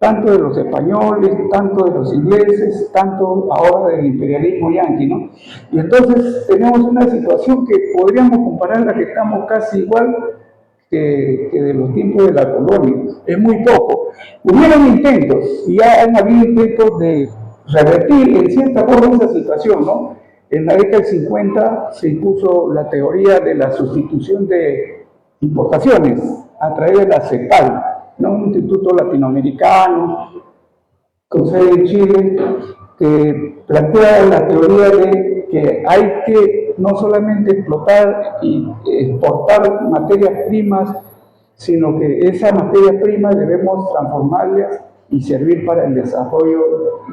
tanto de los españoles, tanto de los ingleses, tanto ahora del imperialismo yanqui, ¿no? Y entonces tenemos una situación que podríamos compararla, que estamos casi igual que de los tiempos de la colonia, es muy poco. Hubieron intentos, y ya han habido intentos de revertir en cierta forma esa situación, ¿no? En la década del 50 se impuso la teoría de la sustitución de importaciones a través de la CEPAL, ¿no? Un instituto latinoamericano con sede en Chile, que plantea la teoría de que hay que no solamente explotar y exportar materias primas, sino que esas materias primas debemos transformarlas y servir para el desarrollo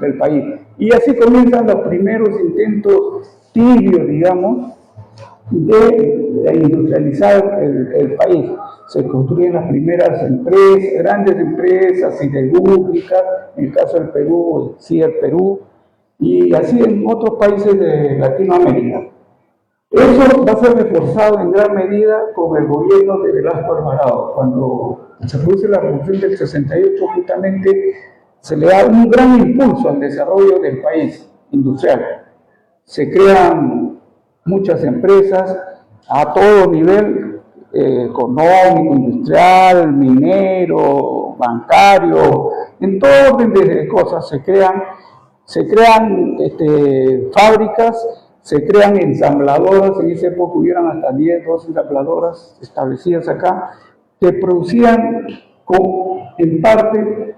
del país. Y así comienzan los primeros intentos tibios, digamos, de industrializar el país. se construyen las primeras empresas, grandes empresas siderúrgicas, en el caso del Perú, sí, el Perú, y así en otros países de Latinoamérica. Eso va a ser reforzado en gran medida con el gobierno de Velasco Alvarado. Cuando se produce la revolución del 68, justamente se le da un gran impulso al desarrollo del país industrial. Se crean muchas empresas a todo nivel, económico, industrial, minero, bancario, en todo orden de cosas se crean fábricas, se crean ensambladoras. En esa época hubieran hasta 10, 12 ensambladoras establecidas acá, que producían en parte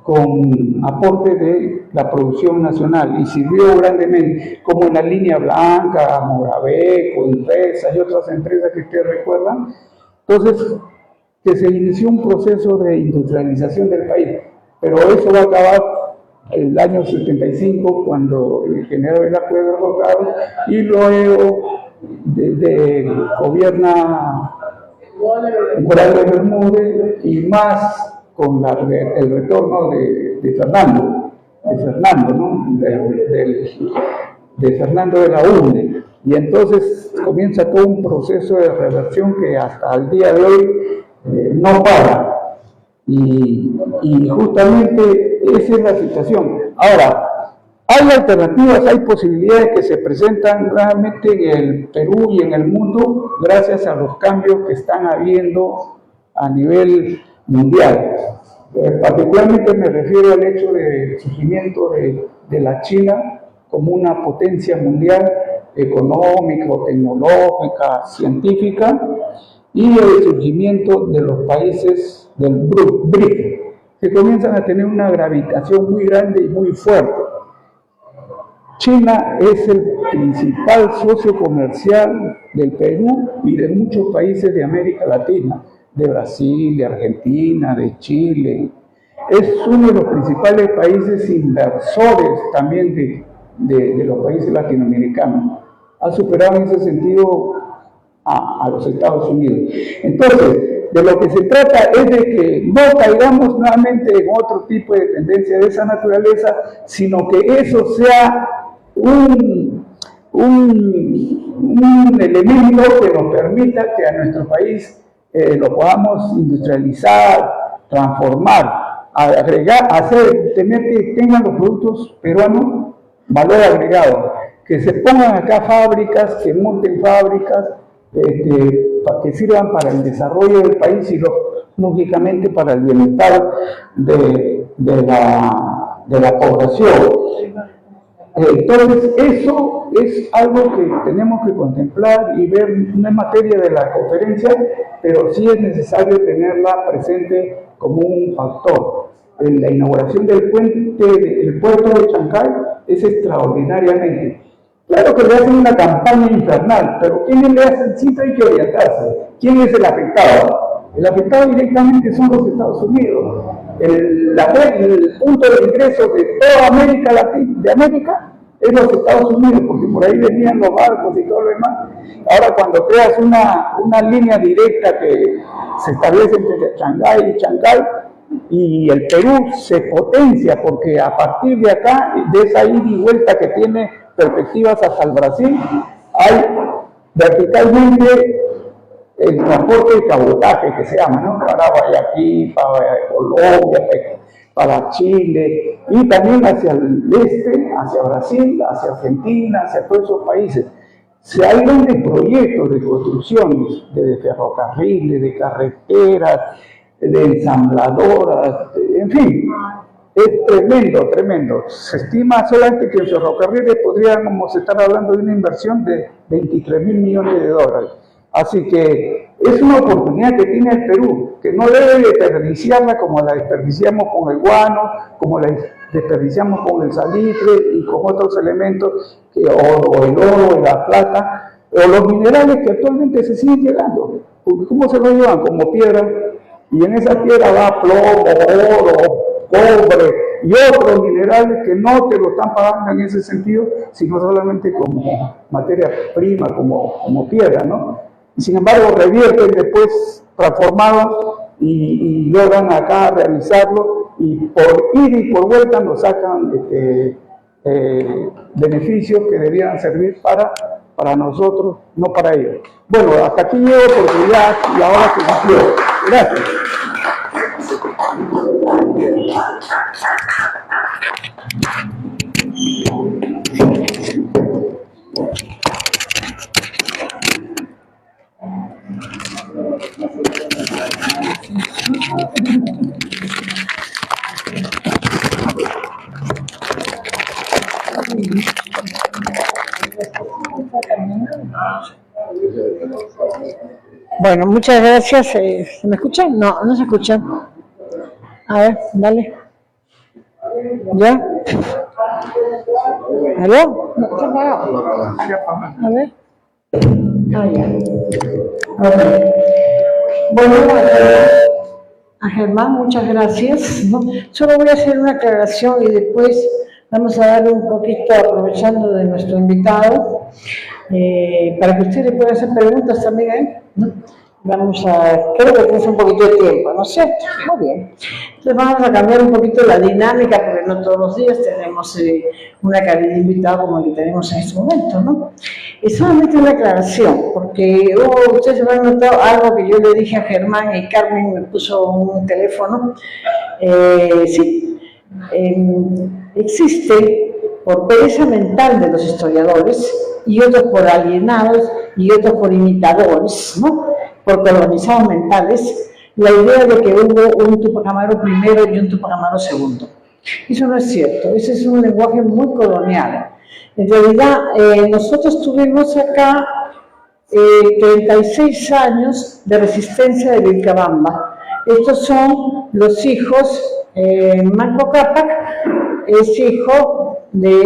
con aporte de la producción nacional, y sirvió grandemente, como en la Línea Blanca, Morabeco, Impresa y otras empresas que ustedes recuerdan. Entonces, que se inició un proceso de industrialización del país, pero eso va a acabar el año 75, cuando el general Velasco es derrocado, y luego gobierna Morales Bermúdez, y más con el retorno de Fernando, ¿no? de Fernando de la UNE. Y entonces comienza todo un proceso de reversión que hasta el día de hoy no para. Y justamente esa es la situación. Ahora, hay alternativas, hay posibilidades que se presentan realmente en el Perú y en el mundo gracias a los cambios que están habiendo a nivel mundial. Particularmente me refiero al hecho del surgimiento de la China como una potencia mundial económica, tecnológica, científica, y el surgimiento de los países del BRIC, que comienzan a tener una gravitación muy grande y muy fuerte. China es el principal socio comercial del Perú y de muchos países de América Latina, de Brasil, de Argentina, de Chile. Es uno de los principales países inversores también de los países latinoamericanos. Ha superado en ese sentido a los Estados Unidos. Entonces, de lo que se trata es de que no caigamos nuevamente en otro tipo de tendencia de esa naturaleza, sino que eso sea un elemento que nos permita que a nuestro país lo podamos industrializar, transformar, agregar, tener que tengan los productos peruanos valor agregado, que se pongan acá fábricas, que monten fábricas, que sirvan para el desarrollo del país y lógicamente para el bienestar de la población. Entonces, eso es algo que tenemos que contemplar y ver, no es materia de la conferencia, pero sí es necesario tenerla presente como un factor. En la inauguración del puerto de Chancay es extraordinariamente. Claro que le hacen una campaña infernal, pero ¿quiénes le hacen? Siempre hay que orientarse. ¿Quién es el afectado? El afectado directamente son los Estados Unidos. El punto de ingreso de toda América Latina, de América, es los Estados Unidos, porque por ahí venían los barcos y todo lo demás. Ahora, cuando creas una línea directa que se establece entre Shanghái y Chancay, y el Perú se potencia, porque a partir de acá, de esa ida y vuelta que tiene perspectivas hasta el Brasil, hay verticalmente el transporte de cabotaje, que se llama, ¿no? Para Guayaquil, para Colombia, para Chile, y también hacia el este, hacia Brasil, hacia Argentina, hacia todos esos países. Hay grandes proyectos de construcciones, de ferrocarriles, de carreteras, de ensambladoras, en fin, es tremendo, tremendo. Se estima solamente que en ferrocarriles podríamos estar hablando de una inversión de 23.000 millones de dólares. Así que es una oportunidad que tiene el Perú, que no debe desperdiciarla como la desperdiciamos con el guano, como la desperdiciamos con el salitre y con otros elementos, o el oro, la plata, o los minerales que actualmente se siguen llegando. Porque ¿cómo se lo llevan? Como piedra, y en esa piedra va plomo, oro, cobre y otros minerales que no te lo están pagando en ese sentido, sino solamente como materia prima, como piedra, ¿no? y sin embargo revierten después transformados y logran acá realizarlo, y por ida y por vuelta nos sacan beneficios que debían servir para nosotros, no para ellos. Bueno, hasta aquí llego porque ya, y ahora se cumplió. Gracias. Bueno, muchas gracias. ¿Se me escuchan? No, no se escuchan. A ver, dale. ¿Ya? ¿Aló? No, está apagado. A ver. Ah, ya. Okay. Bueno, a Germán, muchas gracias. ¿No? Solo voy a hacer una aclaración y después vamos a darle un poquito, aprovechando de nuestro invitado, para que ustedes puedan hacer preguntas también, ¿no? Vamos a, creo que tenemos un poquito de tiempo, ¿no es cierto? Muy bien. Entonces vamos a cambiar un poquito la dinámica, porque no todos los días tenemos una calidad de invitado como el que tenemos en este momento, ¿no? Es solamente una aclaración, porque ustedes habrán notado algo que yo le dije a Germán y Carmen me puso un teléfono. Sí, existe por pereza mental de los historiadores y otros por alienados y otros por imitadores, ¿no? Por colonizados mentales, la idea de que hubo un Tupac Amaru primero y un Tupac Amaru segundo. Eso no es cierto, ese es un lenguaje muy colonial. En realidad, nosotros tuvimos acá 36 años de resistencia de Vilcabamba. Estos son los hijos, Manco Cápac es hijo de,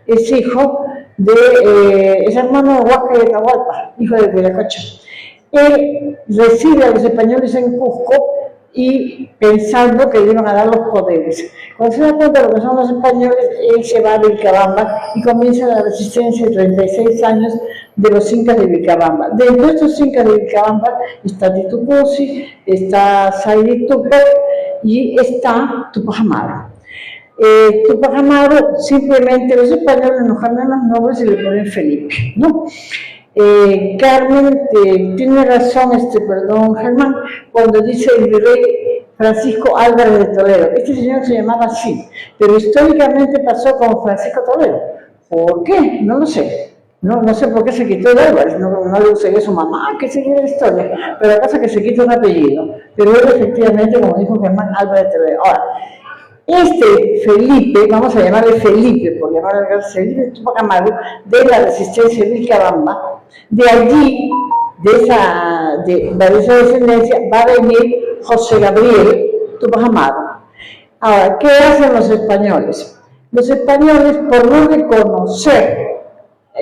es hijo de, es hermano de Huáscar de Atahualpa, hijo de Viracocha. Él recibe a los españoles en Cusco y pensando que le iban a dar los poderes. Cuando se da cuenta de lo que son los españoles, él se va a Vilcabamba y comienza la resistencia de 36 años de los incas de Vilcabamba. Dentro de estos incas de Vilcabamba está Titu Cusi, está Saidi Tupac y está Tupac Amaru. Tupac Amaru, simplemente los españoles nos cambian los nombres y le ponen Felipe, ¿no? Carmen tiene razón, perdón, Germán, cuando dice el virrey Francisco Álvarez de Toledo. Este señor se llamaba así, pero históricamente pasó como Francisco Toledo. ¿Por qué? No lo sé. No sé por qué se quitó el Álvarez, no le gustaría su mamá, que seguir la historia, pero la cosa es que se quita un apellido. Pero él efectivamente, como dijo Germán, Álvarez de Toledo. Ahora, este Felipe, vamos a llamarle Felipe, por llamarle Felipe Tupac Amaru, de la resistencia de Vilcabamba, de allí, de esa descendencia, va a venir José Gabriel Tupac Amaru. Ahora, ¿qué hacen los españoles? Los españoles, por no reconocer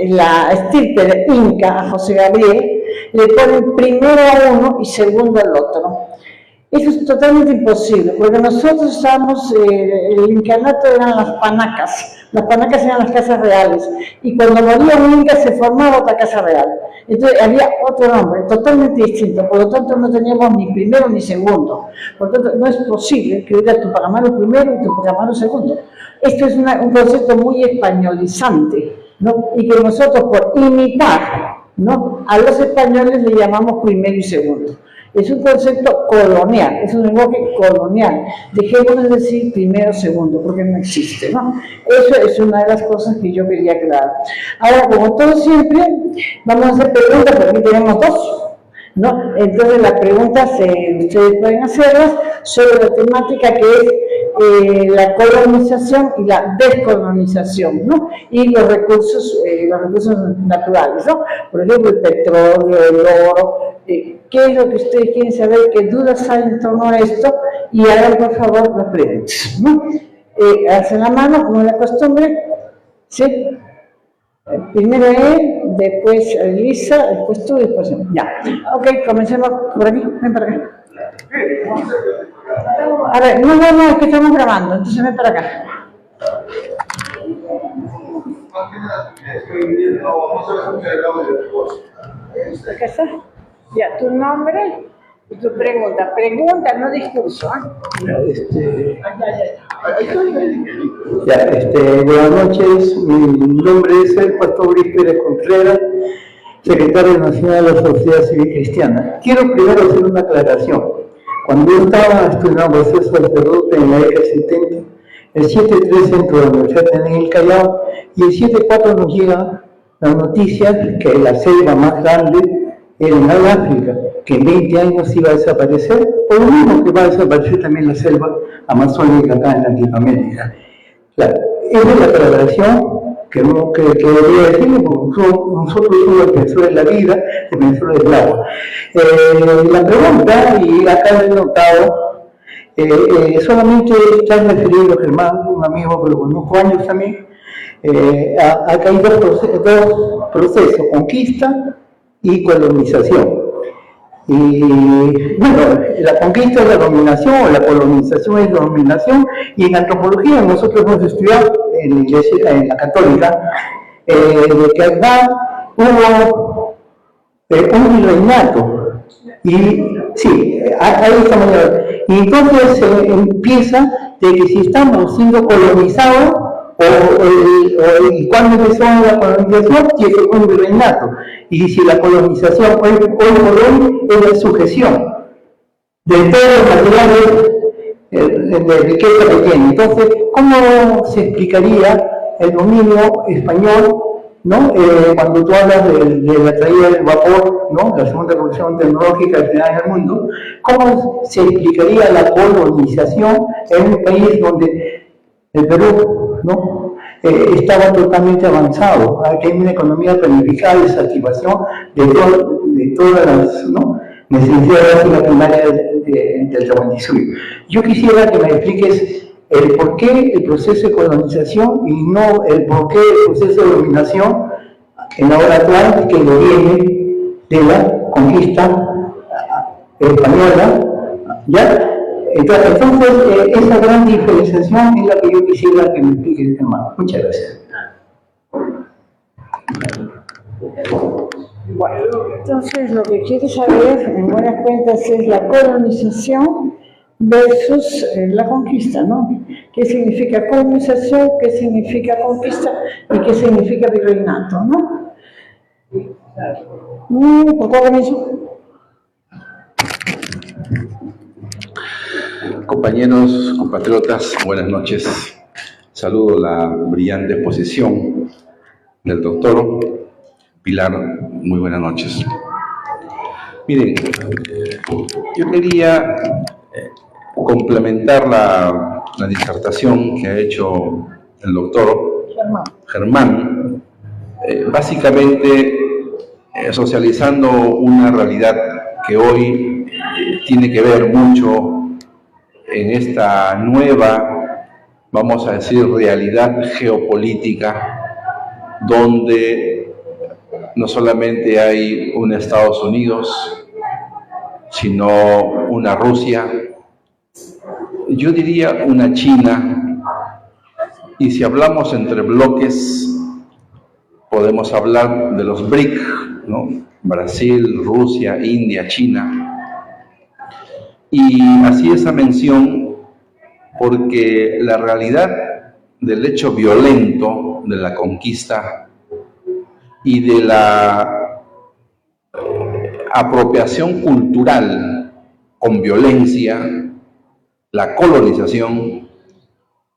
la estirpe de Inca a José Gabriel, le ponen primero a uno y segundo al otro. Eso es totalmente imposible, porque nosotros estábamos, el incanato eran las panacas eran las casas reales, y cuando moría un inca se formaba otra casa real, entonces había otro nombre, totalmente distinto, por lo tanto no teníamos ni primero ni segundo, por lo tanto no es posible que hubiera Tupac Amaru primero y Tupac Amaru segundo. Esto es un concepto muy españolizante, ¿no? Y que nosotros por imitar, ¿no?, a los españoles le llamamos primero y segundo. Es un concepto colonial, es un lenguaje colonial. Dejemos de decir primero, segundo, porque no existe, ¿no? Eso es una de las cosas que yo quería aclarar. Ahora, como todo siempre, vamos a hacer preguntas, porque aquí tenemos dos, ¿no? Entonces las preguntas ustedes pueden hacerlas sobre la temática que es la colonización y la descolonización, ¿no? Y los recursos naturales, ¿no? Por ejemplo, el petróleo, el oro, qué es lo que ustedes quieren saber, qué dudas hay en torno a esto, y hagan por favor las preguntas, ¿no? Hacen la mano, como es la costumbre, ¿sí? Primero él, después Elisa, después tú, después yo. Ya. Ok, comencemos por aquí. Ven para acá. A ver, no, es que estamos grabando, entonces ven para acá. ¿Qué está? Ya, tu nombre y tu pregunta. Pregunta, no discurso. Buenas noches. Mi nombre es el pastor Luis Pérez Contreras, secretario nacional de la Sociedad Civil Cristiana. Quiero primero hacer una aclaración. Cuando yo estaba estudiando para ser sacerdote en la década 70, el 7.3 entró a la Universidad en el Callao y el 7.4 nos llega la noticia que la selva más grande era en África, que en 20 años iba a desaparecer, o lo mismo que va a desaparecer también la selva amazónica acá en Latinoamérica. Claro, esa es la aclaración que debería decirle, porque nosotros somos defensores de la vida, defensores del agua. La pregunta, y acá lo he notado, solamente está referido a Germán, un amigo que lo conozco años también. Acá hay dos procesos, conquista y colonización. Y bueno, la conquista es la dominación, o la colonización es la dominación, y en antropología nosotros hemos estudiado en la iglesia, en la católica, de que acá hubo un virreinato, y sí, ahí estamos. Y entonces empieza de que si estamos siendo colonizados, y cuando empezó la colonización, tiene que ser un virreinato. Y si la colonización hoy por hoy es la sujeción de todos los materiales de riqueza que tiene. Entonces, ¿cómo se explicaría el dominio español, ¿no? Cuando tú hablas de la traída del vapor, ¿no? La segunda revolución tecnológica que da en el mundo? ¿Cómo se explicaría la colonización en un país donde el Perú, ¿no? Estaba totalmente avanzado? Aquí hay una economía planificada de satisfacción de todas las, ¿no?, necesidades de la primaria del trabajo. Yo quisiera que me expliques el por qué el proceso de colonización y no el por qué el proceso de dominación en la hora actual, que lo viene de la conquista española, ¿ya? Entonces, esa gran diferenciación es la que yo quisiera que me explique, hermano. Muchas gracias. Bueno, entonces lo que quiero saber, en buenas cuentas, es la colonización versus la conquista, ¿no? ¿Qué significa colonización? ¿Qué significa conquista? ¿Y qué significa virreinato, no? ¿Por qué comienzo? Compañeros, compatriotas, buenas noches. Saludo la brillante exposición del doctor Pilar. Muy buenas noches. Miren, yo quería complementar la disertación que ha hecho el doctor Germán, básicamente socializando una realidad que hoy tiene que ver mucho en esta nueva, vamos a decir, realidad geopolítica, donde no solamente hay un Estados Unidos, sino una Rusia, yo diría una China, y si hablamos entre bloques, podemos hablar de los BRIC, ¿no? Brasil, Rusia, India, China. Y así esa mención, porque la realidad del hecho violento de la conquista y de la apropiación cultural con violencia, la colonización,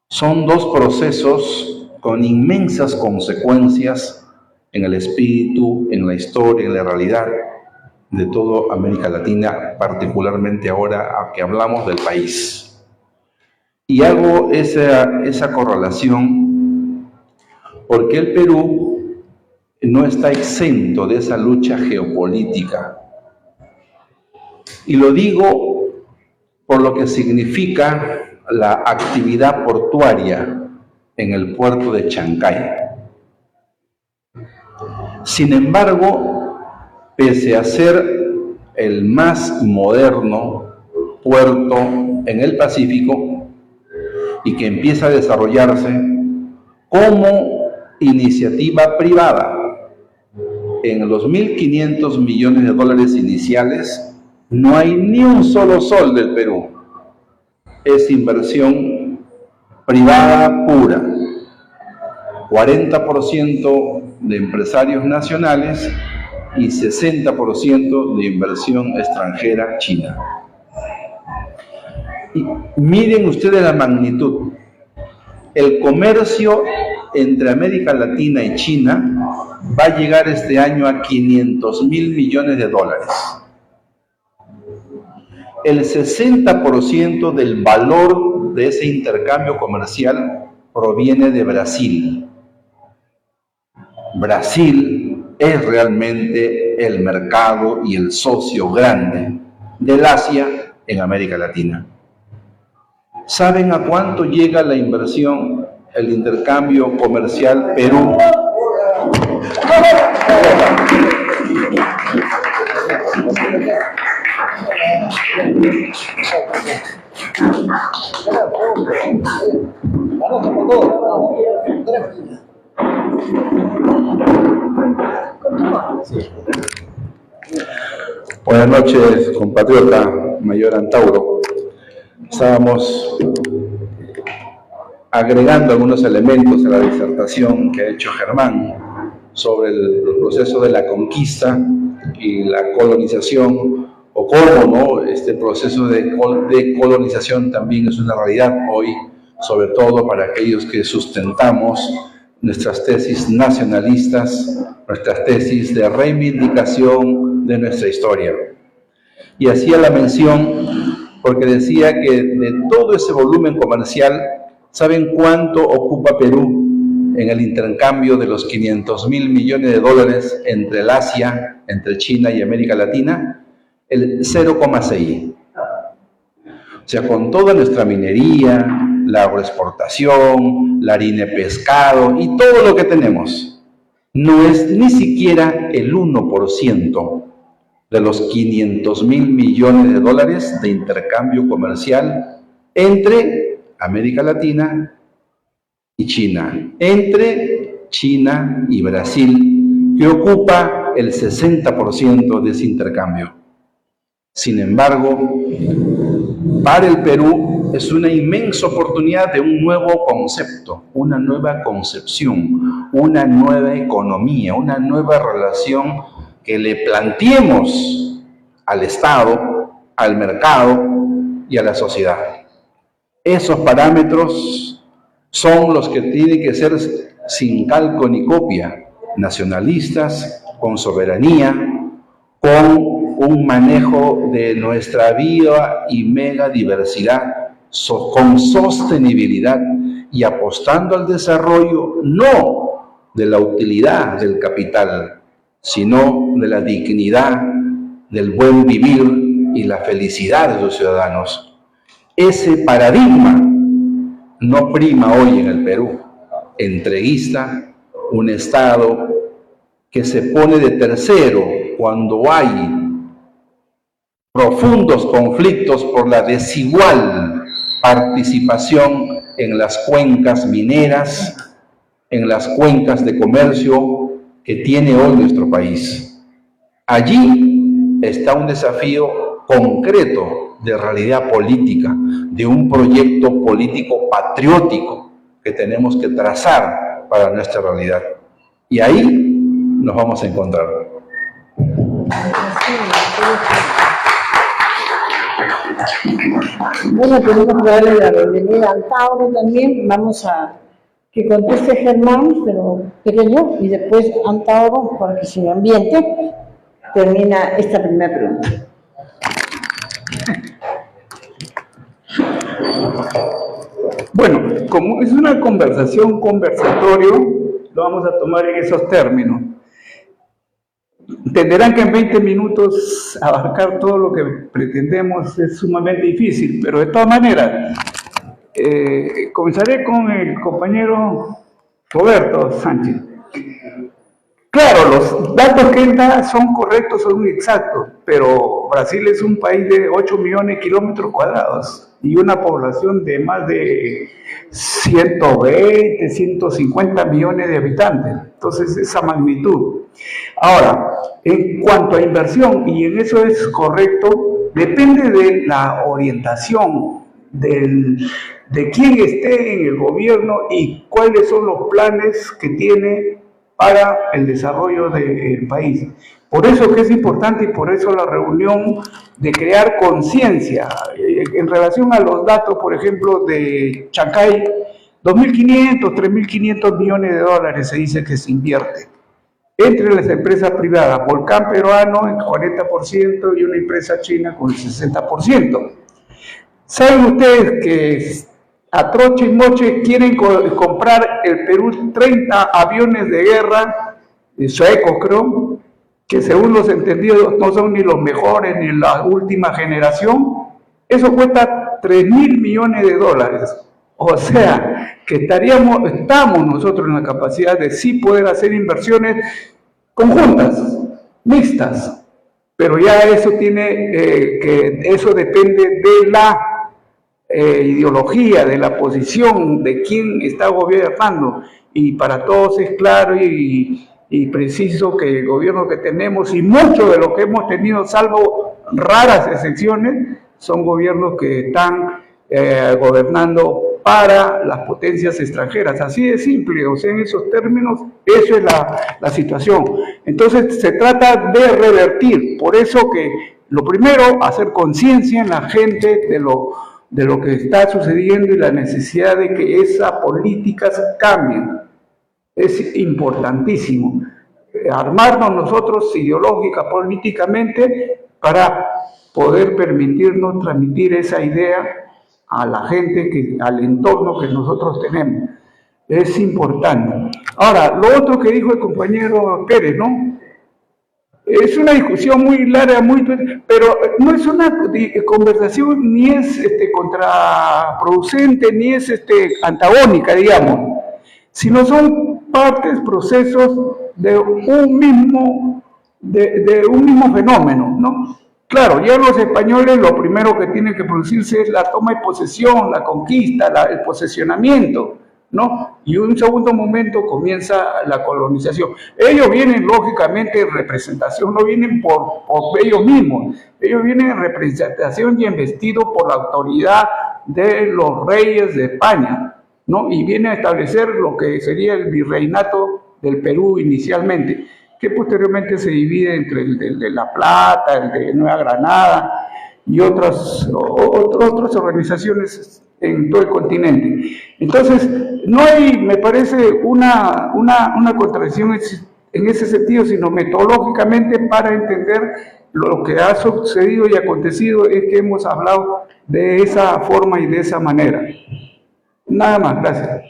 son dos procesos con inmensas consecuencias en el espíritu, en la historia, en la realidad de toda América Latina, particularmente ahora que hablamos del país. Y hago esa correlación porque el Perú no está exento de esa lucha geopolítica. Y lo digo por lo que significa la actividad portuaria en el puerto de Chancay. Sin embargo, pese a ser el más moderno puerto en el Pacífico y que empieza a desarrollarse, ¿cómo iniciativa privada. En los 1.500 millones de dólares iniciales no hay ni un solo sol del Perú. Es inversión privada pura. 40% de empresarios nacionales y 60% de inversión extranjera china. Y miren ustedes la magnitud. El comercio entre América Latina y China va a llegar este año a 500.000 millones de dólares. El 60% del valor de ese intercambio comercial proviene de Brasil. Brasil es realmente el mercado y el socio grande del Asia en América Latina. ¿Saben a cuánto llega la inversión, el intercambio comercial Perú? Buenas noches, compatriota Mayor Antauro. Estábamos agregando algunos elementos a la disertación que ha hecho Germán sobre el proceso de la conquista y la colonización, o cómo, ¿no?, este proceso de colonización también es una realidad hoy, sobre todo para aquellos que sustentamos nuestras tesis nacionalistas, nuestras tesis de reivindicación de nuestra historia. Y hacía la mención porque decía que de todo ese volumen comercial, ¿saben cuánto ocupa Perú en el intercambio de los 500.000 millones de dólares entre el Asia, entre China y América Latina? El 0,6. O sea, con toda nuestra minería, la agroexportación, la harina de pescado y todo lo que tenemos, no es ni siquiera el 1% de los 500.000 millones de dólares de intercambio comercial entre América Latina y China, entre China y Brasil, que ocupa el 60% de ese intercambio. Sin embargo, para el Perú es una inmensa oportunidad de un nuevo concepto, una nueva concepción, una nueva economía, una nueva relación que le planteemos al Estado, al mercado y a la sociedad. Esos parámetros son los que tienen que ser sin calco ni copia, nacionalistas, con soberanía, con un manejo de nuestra viva y mega diversidad, con sostenibilidad y apostando al desarrollo no de la utilidad del capital, sino de la dignidad, del buen vivir y la felicidad de los ciudadanos. Ese paradigma no prima hoy en el Perú. Entreguista, un Estado que se pone de tercero cuando hay profundos conflictos por la desigual participación en las cuencas mineras, en las cuencas de comercio que tiene hoy nuestro país. Allí está un desafío concreto de realidad política, de un proyecto político patriótico que tenemos que trazar para nuestra realidad. Y ahí nos vamos a encontrar. Bueno, tenemos que darle la bienvenida a Antauro también. Vamos a que conteste Germán, pero pequeño, y después Antauro, para que se ambiente, termina esta primera pregunta. Bueno, como es una conversatorio, lo vamos a tomar en esos términos. Entenderán que en 20 minutos abarcar todo lo que pretendemos es sumamente difícil, pero de todas maneras, comenzaré con el compañero Roberto Sánchez. Claro, los datos que él da son correctos, son exactos, pero Brasil es un país de 8 millones de kilómetros cuadrados y una población de más de 120, 150 millones de habitantes. Entonces, esa magnitud. Ahora, en cuanto a inversión, y en eso es correcto, depende de la orientación de quién esté en el gobierno y cuáles son los planes que tiene para el desarrollo del país. Por eso que es importante y por eso la reunión de crear conciencia en relación a los datos, por ejemplo, de Chancay, 2.500, 3.500 millones de dólares se dice que se invierte entre las empresas privadas, Volcán peruano el 40% y una empresa china con el 60%. ¿Saben ustedes que a troche y moche quieren comprar el Perú 30 aviones de guerra, suecos creo, que según los entendidos no son ni los mejores ni la última generación? Eso cuesta 3.000 millones de dólares. O sea, que estamos nosotros en la capacidad de sí poder hacer inversiones conjuntas, mixtas, pero ya eso eso depende de la ideología, de la posición de quién está gobernando, y para todos es claro y preciso que el gobierno que tenemos y mucho de lo que hemos tenido, salvo raras excepciones, son gobiernos que están gobernando para las potencias extranjeras. Así de simple, o sea, en esos términos, eso es la situación. Entonces se trata de revertir, por eso que lo primero, hacer conciencia en la gente de lo que está sucediendo y la necesidad de que esas políticas cambien. Es importantísimo armarnos nosotros ideológica, políticamente, para poder permitirnos transmitir esa idea a la gente, al entorno que nosotros tenemos. Es importante. Ahora, lo otro que dijo el compañero Pérez, ¿no? Es una discusión muy larga, pero no es una conversación ni es contraproducente, ni es antagónica, digamos, sino son partes, procesos de un mismo fenómeno, ¿no? Claro, ya los españoles lo primero que tienen que producirse es la toma de posesión, la conquista, el posesionamiento, ¿no? Y en un segundo momento comienza la colonización. Ellos vienen lógicamente en representación, no vienen por ellos mismos, ellos vienen en representación y investidos por la autoridad de los reyes de España, ¿no? Y vienen a establecer lo que sería el virreinato del Perú inicialmente, que posteriormente se divide entre el de La Plata, el de Nueva Granada y otras organizaciones en todo el continente. Entonces, no hay, me parece, una contradicción en ese sentido, sino metodológicamente para entender lo que ha sucedido y acontecido es que hemos hablado de esa forma y de esa manera. Nada más, gracias.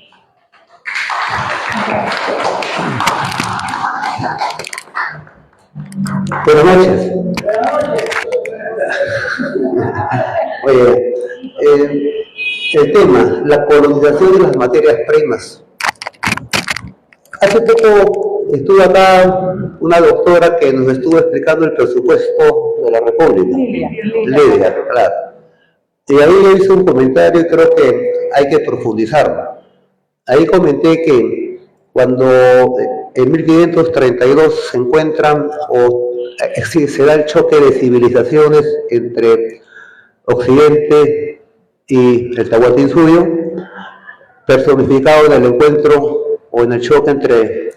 Buenas noches. Oye, el tema, la colonización de las materias primas. Hace poco estuvo acá una doctora que nos estuvo explicando el presupuesto de la República. Lidia, claro. Y ahí le hice un comentario y creo que hay que profundizarlo. Ahí comenté que cuando en 1532 se encuentran se da el choque de civilizaciones entre Occidente y el Tahuantinsuyo, personificado en el encuentro o en el choque entre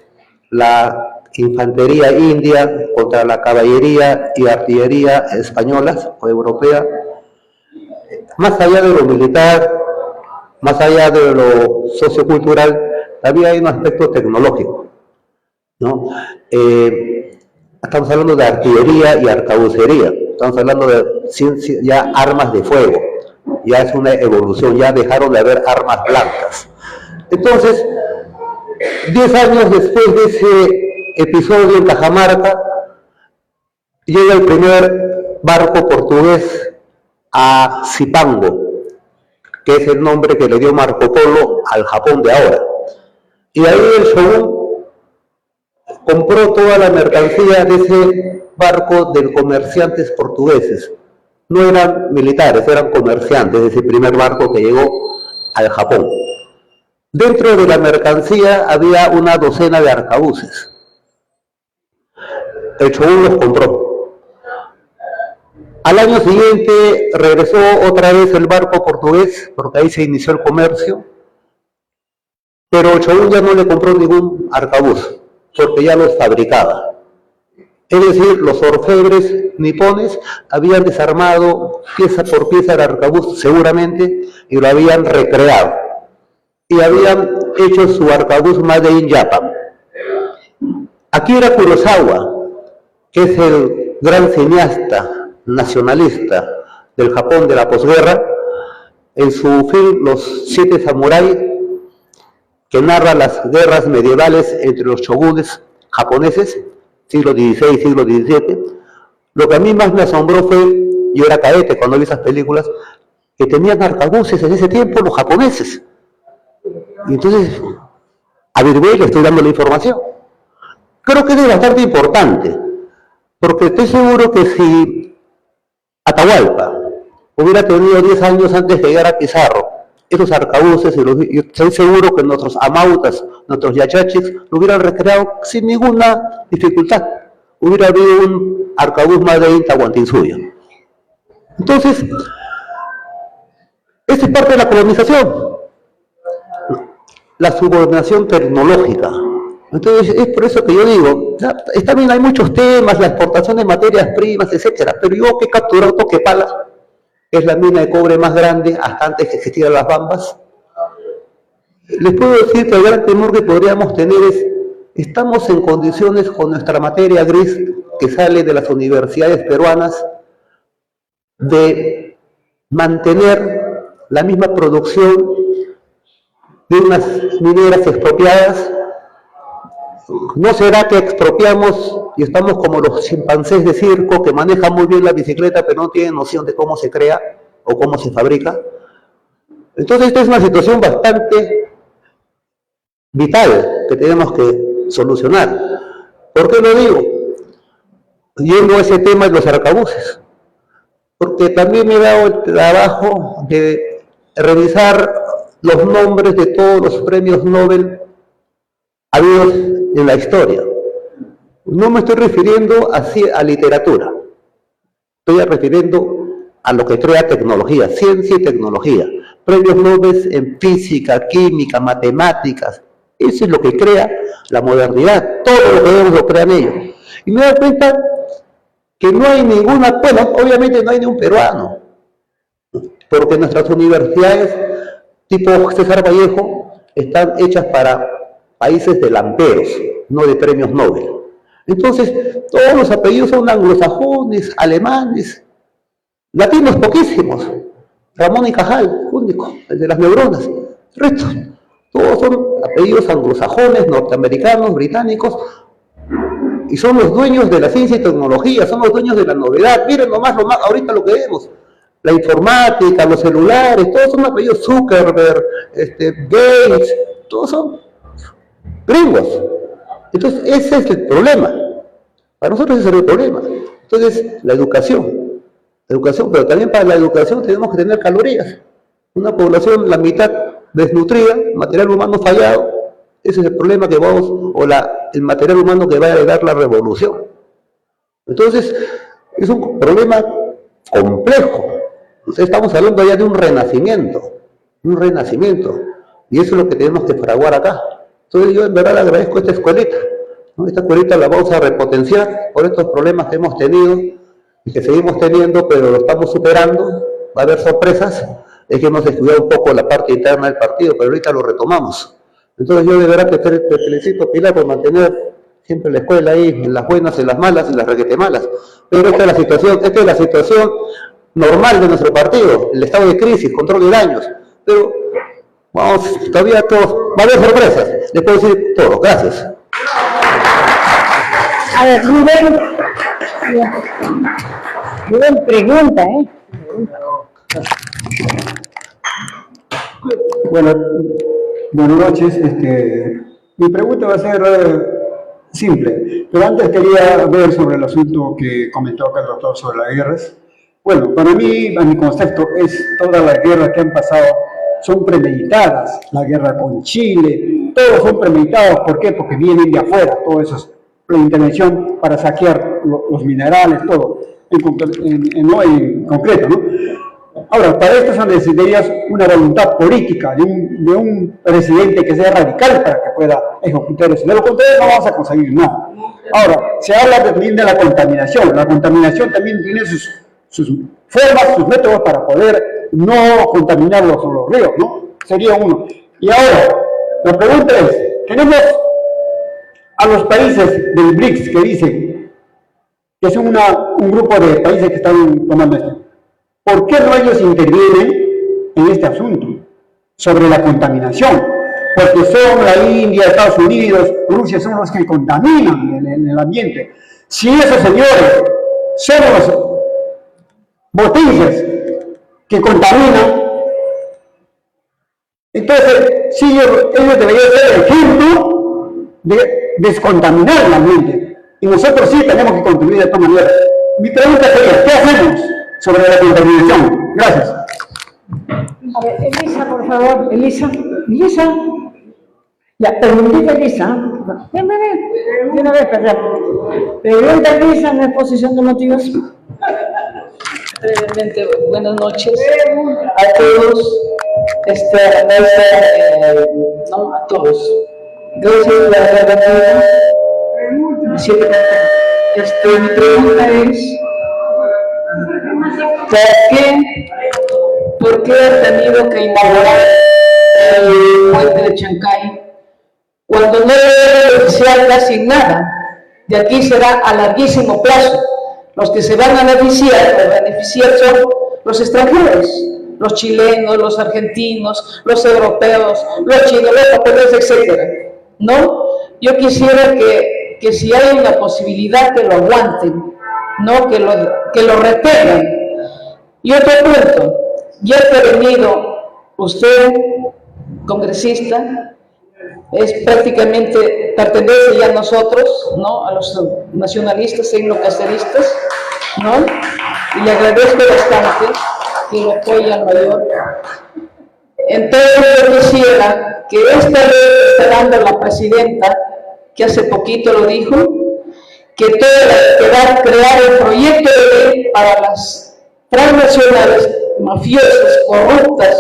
la infantería india contra la caballería y artillería españolas o europea. Más allá de lo militar, más allá de lo sociocultural, también hay un aspecto tecnológico, ¿no? Estamos hablando de artillería y arcabucería, estamos hablando de ciencia, ya armas de fuego, ya es una evolución, ya dejaron de haber armas blancas. Entonces, 10 años después de ese episodio en Cajamarca, llega el primer barco portugués a Zipango, que es el nombre que le dio Marco Polo al Japón de ahora. Y ahí el shogun compró toda la mercancía de ese barco de comerciantes portugueses. No eran militares, eran comerciantes de ese primer barco que llegó al Japón. Dentro de la mercancía había una docena de arcabuces. El shogun los compró. Al año siguiente regresó otra vez el barco portugués, porque ahí se inició el comercio, pero el shogun ya no le compró ningún arcabuz, porque ya los fabricaba. Es decir, los orfebres nipones habían desarmado pieza por pieza el arcabuz seguramente y lo habían recreado. Y habían hecho su arcabuz Made in Japan. Akira Kurosawa, que es el gran cineasta nacionalista del Japón de la posguerra, en su film Los Siete Samuráis, que narra las guerras medievales entre los shogunes japoneses, siglo XVI, siglo XVII, lo que a mí más me asombró fue, yo era cadete cuando vi esas películas, que tenían arcabuces en ese tiempo los japoneses. Y entonces, averigué y le estoy dando la información. Creo que es bastante importante, porque estoy seguro que si Atahualpa hubiera tenido 10 años antes de llegar a Pizarro, esos arcabuces, y estoy seguro que nuestros amautas, nuestros yachachis, lo hubieran recreado sin ninguna dificultad. Hubiera habido un arcabuz Made in Tahuantinsuyo. Entonces, esa es parte de la colonización. La subordinación tecnológica. Entonces, es por eso que yo digo, está bien, hay muchos temas, la exportación de materias primas, etcétera, pero yo que he capturado Toquepala, es la mina de cobre más grande hasta antes que existieran las Bambas. Les puedo decir que el gran temor que podríamos tener es, estamos en condiciones con nuestra materia gris que sale de las universidades peruanas de mantener la misma producción de unas mineras expropiadas. ¿No será que expropiamos y estamos como los chimpancés de circo que manejan muy bien la bicicleta pero no tienen noción de cómo se crea o cómo se fabrica? Entonces esta es una situación bastante vital que tenemos que solucionar. ¿Por qué lo digo? Yendo a ese tema de los arcabuces. Porque también me he dado el trabajo de revisar los nombres de todos los premios Nobel habidos en la historia. No me estoy refiriendo así a literatura, estoy refiriendo a lo que crea tecnología, ciencia y tecnología. Premios Nobel en física, química, matemáticas, eso es lo que crea la modernidad, todo lo que vemos lo crean ellos. Y me doy cuenta que no hay ninguna, bueno, obviamente no hay ni un peruano, porque nuestras universidades tipo César Vallejo están hechas para países delanteros, no de premios Nobel. Entonces, todos los apellidos son anglosajones, alemanes, latinos poquísimos. Ramón y Cajal, único, el de las neuronas. El resto, todos son apellidos anglosajones, norteamericanos, británicos, y son los dueños de la ciencia y tecnología, son los dueños de la novedad. Miren nomás ahorita lo que vemos. La informática, los celulares, todos son apellidos Zuckerberg, Gates, todos son gringos. Entonces, ese es el problema. Para nosotros ese es el problema. Entonces, la educación, pero también para la educación tenemos que tener calorías. Una población, la mitad desnutrida, material humano fallado, ese es el problema que vamos, o el material humano que va a heredar la revolución. Entonces, es un problema complejo. Entonces, estamos hablando ya de un renacimiento, y eso es lo que tenemos que fraguar acá. Entonces, yo en verdad agradezco esta escuelita, ¿no? Esta escuelita la vamos a repotenciar por estos problemas que hemos tenido y que seguimos teniendo, pero lo estamos superando. Va a haber sorpresas, es que hemos descuidado un poco la parte interna del partido, pero ahorita lo retomamos. Entonces, yo de verdad te felicito, Pilar, por mantener siempre la escuela ahí, en las buenas, en las malas, en las requete malas. Pero esta es la situación normal de nuestro partido, el estado de crisis, control de daños. Pero vamos, todavía todos, va a haber sorpresas, les puedo decir todo. Gracias. A ver, Rubén pregunta, Bueno, buenas noches. Mi pregunta va a ser simple. Pero antes quería ver sobre el asunto que comentó acá el doctor sobre las guerras. Bueno, para mí, a mi concepto, todas las guerras que han pasado son premeditadas. La guerra con Chile, todos son premeditados. ¿Por qué? Porque vienen de afuera, todo eso es la intervención para saquear los minerales, todo, en concreto, ¿no? Ahora, para esto se necesitaría una voluntad política de un presidente que sea radical para que pueda ejecutar eso. De lo contrario, no vamos a conseguir nada. Ahora, se habla también de la contaminación. La contaminación también tiene sus formas, sus métodos para poder no contaminar los ríos, ¿no? Sería uno. Y ahora, la pregunta es, tenemos a los países del BRICS que dicen que son un grupo de países que están tomando esto. ¿Por qué no ellos intervienen en este asunto sobre la contaminación? Porque son la India, Estados Unidos, Rusia, son los que contaminan el ambiente. Si esos señores son los potencias que contaminan, entonces sí, ellos deberían ser el ejemplo de descontaminar el ambiente. Y nosotros sí tenemos que contribuir de esta manera. Mi pregunta sería, ¿qué hacemos sobre la contaminación? Gracias. A ver, Elisa, por favor. Elisa. Ya, preguntita Elisa. Ven. De una vez, perdón. Pregunta Elisa en la exposición de motivos. Brevemente, buenas noches a todos. No, a todos. Gracias por la verdad. Me siento contenta. Mi pregunta es, ¿por qué ha tenido que inaugurar el puente de Chancay cuando no debe beneficiar casi nada? De aquí será a larguísimo plazo. Los que se van a beneficiar son los extranjeros, los chilenos, los argentinos, los europeos, los chinos, los japoneses, etc. ¿No? Yo quisiera que si hay una posibilidad que lo aguanten, ¿no? que lo retengan. Y otro punto, ya que ha venido usted, congresista, pertenece ya a nosotros, ¿no? A los nacionalistas e etnocaceristas, ¿no? Y le agradezco bastante que lo apoye al mayor. Entonces yo quisiera que esta ley que está dando la presidenta, que hace poquito lo dijo, que va a crear el proyecto de ley para las transnacionales mafiosas, corruptas,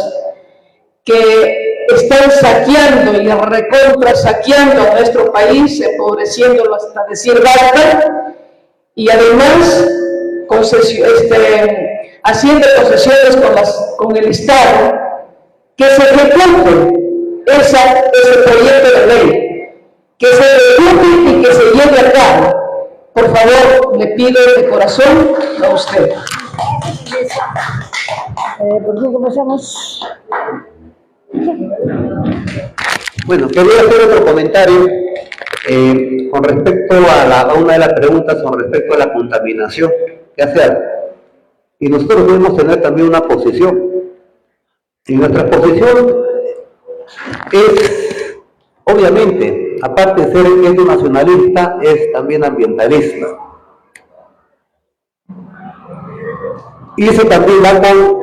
que están saqueando y recontra saqueando a nuestro país, empobreciéndolo hasta decir basta, y además haciendo concesiones con el Estado, que se ejecute ese proyecto de ley, que se ejecute y que se lleve a cabo. Por favor, le pido de corazón a usted. ¿Por qué comenzamos? Bueno, quería hacer otro comentario con respecto a una de las preguntas con respecto a la contaminación que hacer. Y nosotros debemos tener también una posición. Y nuestra posición es, obviamente, aparte de ser nacionalista, es también ambientalista. Y eso también va con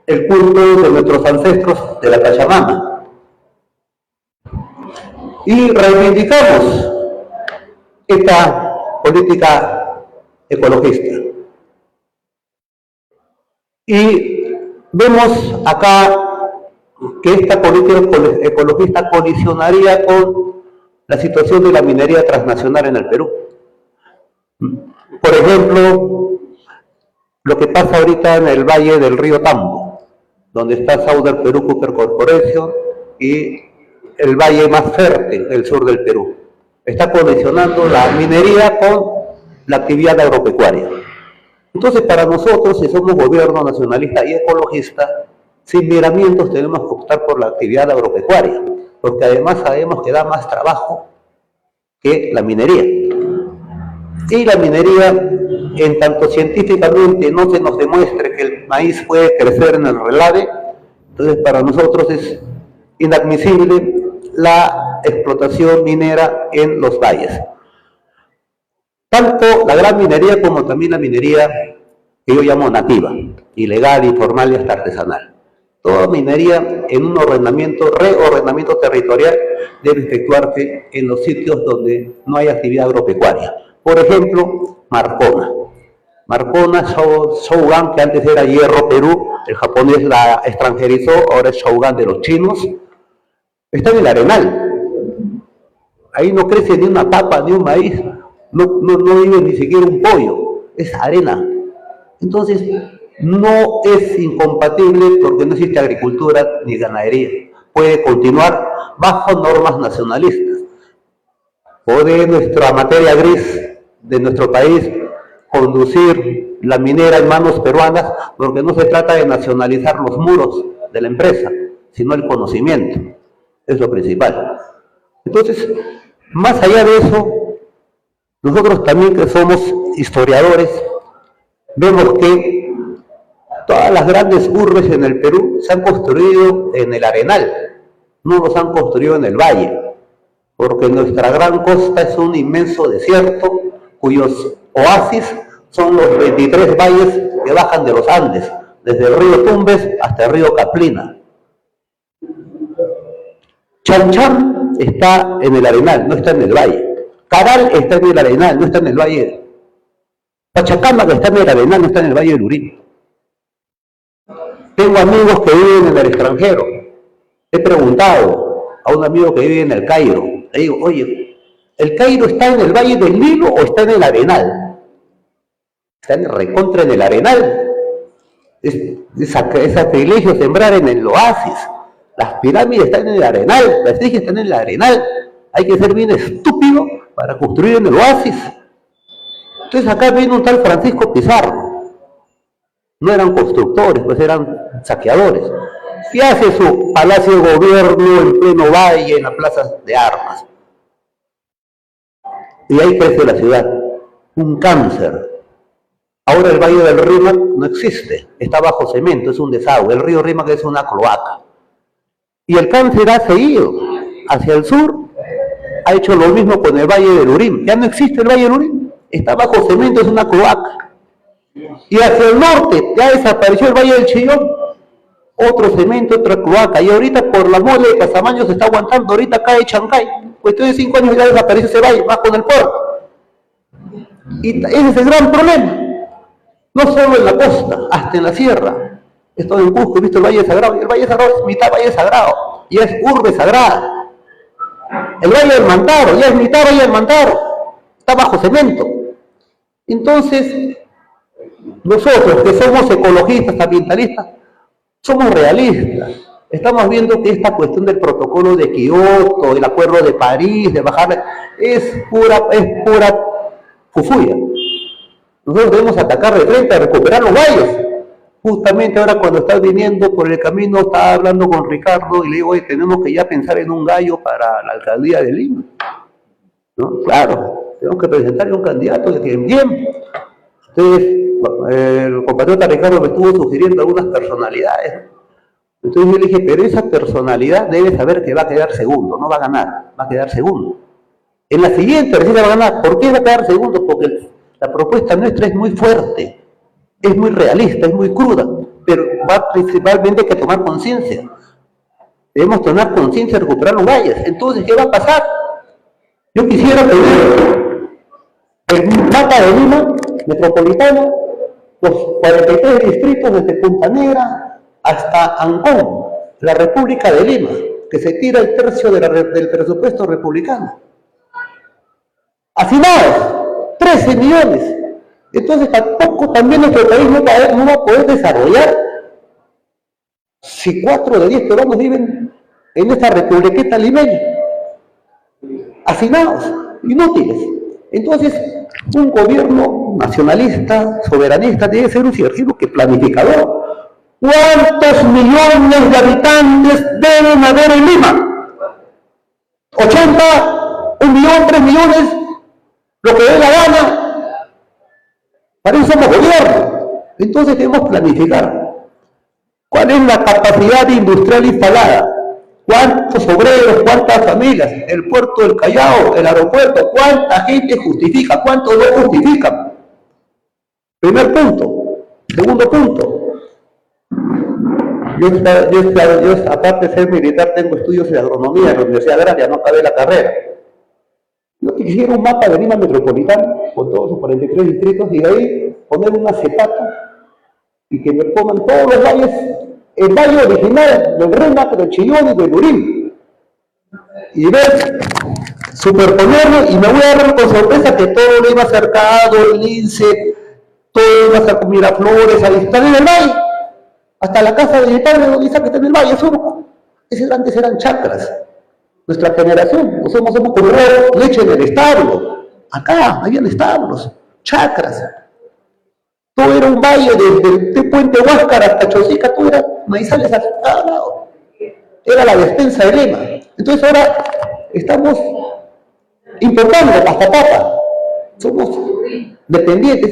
el culto de nuestros ancestros de la Pachamama. Y reivindicamos esta política ecologista. Y vemos acá que esta política ecologista colisionaría con la situación de la minería transnacional en el Perú. Por ejemplo, lo que pasa ahorita en el valle del río Tambo, donde está Southern Perú Copper Corporation y el valle más fértil del sur del Perú. Está colisionando la minería con la actividad agropecuaria. Entonces, para nosotros, si somos gobierno nacionalista y ecologista, sin miramientos tenemos que optar por la actividad agropecuaria, porque además sabemos que da más trabajo que la minería. Y la minería, en tanto científicamente no se nos demuestre que el maíz puede crecer en el relave, entonces para nosotros es inadmisible la explotación minera en los valles. Tanto la gran minería como también la minería que yo llamo nativa, ilegal, informal y hasta artesanal. Toda minería en un reordenamiento territorial debe efectuarse en los sitios donde no hay actividad agropecuaria. Por ejemplo, Marcona. Marcona, Shougan, que antes era Hierro Perú, el japonés la extranjerizó, ahora es Shougan de los chinos, está en el arenal. Ahí no crece ni una papa, ni un maíz, no vive ni siquiera un pollo, es arena. Entonces, no es incompatible porque no existe agricultura ni ganadería. Puede continuar bajo normas nacionalistas. Puede nuestra materia gris de nuestro país conducir la minera en manos peruanas, porque no se trata de nacionalizar los muros de la empresa, sino el conocimiento. Es lo principal. Entonces, más allá de eso, nosotros también que somos historiadores, vemos que todas las grandes urbes en el Perú se han construido en el arenal, no los han construido en el valle, porque nuestra gran costa es un inmenso desierto cuyos oasis son los 23 valles que bajan de los Andes, desde el río Tumbes hasta el río Caplina. Chan está en el arenal, no está en el valle. Caral está en el arenal, no está en el valle. Pachacamac está en el arenal, no está en el valle del Urín. Tengo amigos que viven en el extranjero. He preguntado a un amigo que vive en el Cairo. Le digo, oye, ¿el Cairo está en el valle del Nilo o está en el arenal? Está en el recontra en el arenal. Es sacrilegio sembrar en el oasis. Las pirámides están en el arenal, las iglesias están en el arenal. Hay que ser bien estúpido para construir en el oasis. Entonces acá viene un tal Francisco Pizarro. No eran constructores, pues eran saqueadores. Y hace su palacio de gobierno en pleno valle, en la plaza de armas. Y ahí crece la ciudad. Un cáncer. Ahora el Valle del Rímac no existe. Está bajo cemento, es un desagüe. El río Rímac es una cloaca. Y el cáncer ha seguido hacia el sur. Ha hecho lo mismo con el Valle del Urín. Ya no existe el Valle del Urín. Está bajo cemento, es una cloaca. Y hacia el norte ya desapareció el Valle del Chillón. Otro cemento, otra cloaca. Y ahorita por la mole de Pasamaño se está aguantando. Ahorita cae Chancay. Cuestión de 5 años ya desapareció ese valle, más con el puerto. Y ese es el gran problema. No solo en la costa, hasta en la sierra. He estado en Cusco, he visto el Valle Sagrado. Y el Valle Sagrado es mitad Valle Sagrado. Ya es urbe sagrada. El Valle del Mantaro, ya es mitad Valle del Mantaro. Está bajo cemento. Entonces, nosotros que somos ecologistas, ambientalistas, somos realistas. Estamos viendo que esta cuestión del protocolo de Kioto, el acuerdo de París, de bajar, es pura fufuya. Nosotros debemos atacar de frente a recuperar los valles. Justamente ahora cuando estás viniendo por el camino, estaba hablando con Ricardo y le digo, oye, tenemos que ya pensar en un gallo para la alcaldía de Lima. ¿No? Claro, tenemos que presentarle un candidato que tiene bien. Entonces, el compatriota Ricardo me estuvo sugiriendo algunas personalidades. Entonces yo le dije, pero esa personalidad debe saber que va a quedar segundo, no va a ganar, va a quedar segundo. En la siguiente recién va a ganar. ¿Por qué va a quedar segundo? Porque la propuesta nuestra es muy fuerte, es muy realista, es muy cruda, pero va principalmente que tomar conciencia. Debemos tomar conciencia de recuperar los valles. Entonces, ¿qué va a pasar? Yo quisiera tener el mapa de Lima metropolitano, los 43 distritos desde Punta Negra hasta Ancón, la República de Lima, que se tira el tercio del presupuesto republicano. Hacinados, 13 millones. Entonces tampoco también nuestro país no va a poder desarrollar si 4 de 10 peruanos viven en esta republiqueta limeña. Hacinados, inútiles. Entonces, un gobierno nacionalista, soberanista, debe ser un científico que planificador. ¿Cuántos millones de habitantes deben haber en Lima? 80, 1 millón, 3 millones, lo que dé la gana. Para eso somos gobierno. Entonces debemos planificar. ¿Cuál es la capacidad industrial instalada? ¿Cuántos obreros, cuántas familias? El puerto del Callao, el aeropuerto, ¿cuánta gente justifica? ¿Cuántos no justifican? Primer punto. Segundo punto. Yo, aparte de ser militar, tengo estudios de agronomía en la Universidad Agraria, no acabé la carrera. Yo quisiera un mapa de Lima metropolitana, con todos sus 43 distritos, y de ahí poner un acetato y que me pongan todos los valles, el valle original del Rímac, del Chillón y del Lurín. Y ver, superponerlo, y me voy a dar con sorpresa que todo lo iba cercado, el lince, todo iba a Miraflores, a estar en el valle. Hasta la casa de mi padre, donde dice que está en el valle, antes eran chacras. Nuestra generación, nosotros hemos comprado leche en el establo. Acá habían establos, chacras. Todo era un valle desde Puente Huáscar hasta Chosica, todo era maizales a cada lado. Era la despensa de Lima. Entonces ahora estamos importando hasta papa. Somos dependientes.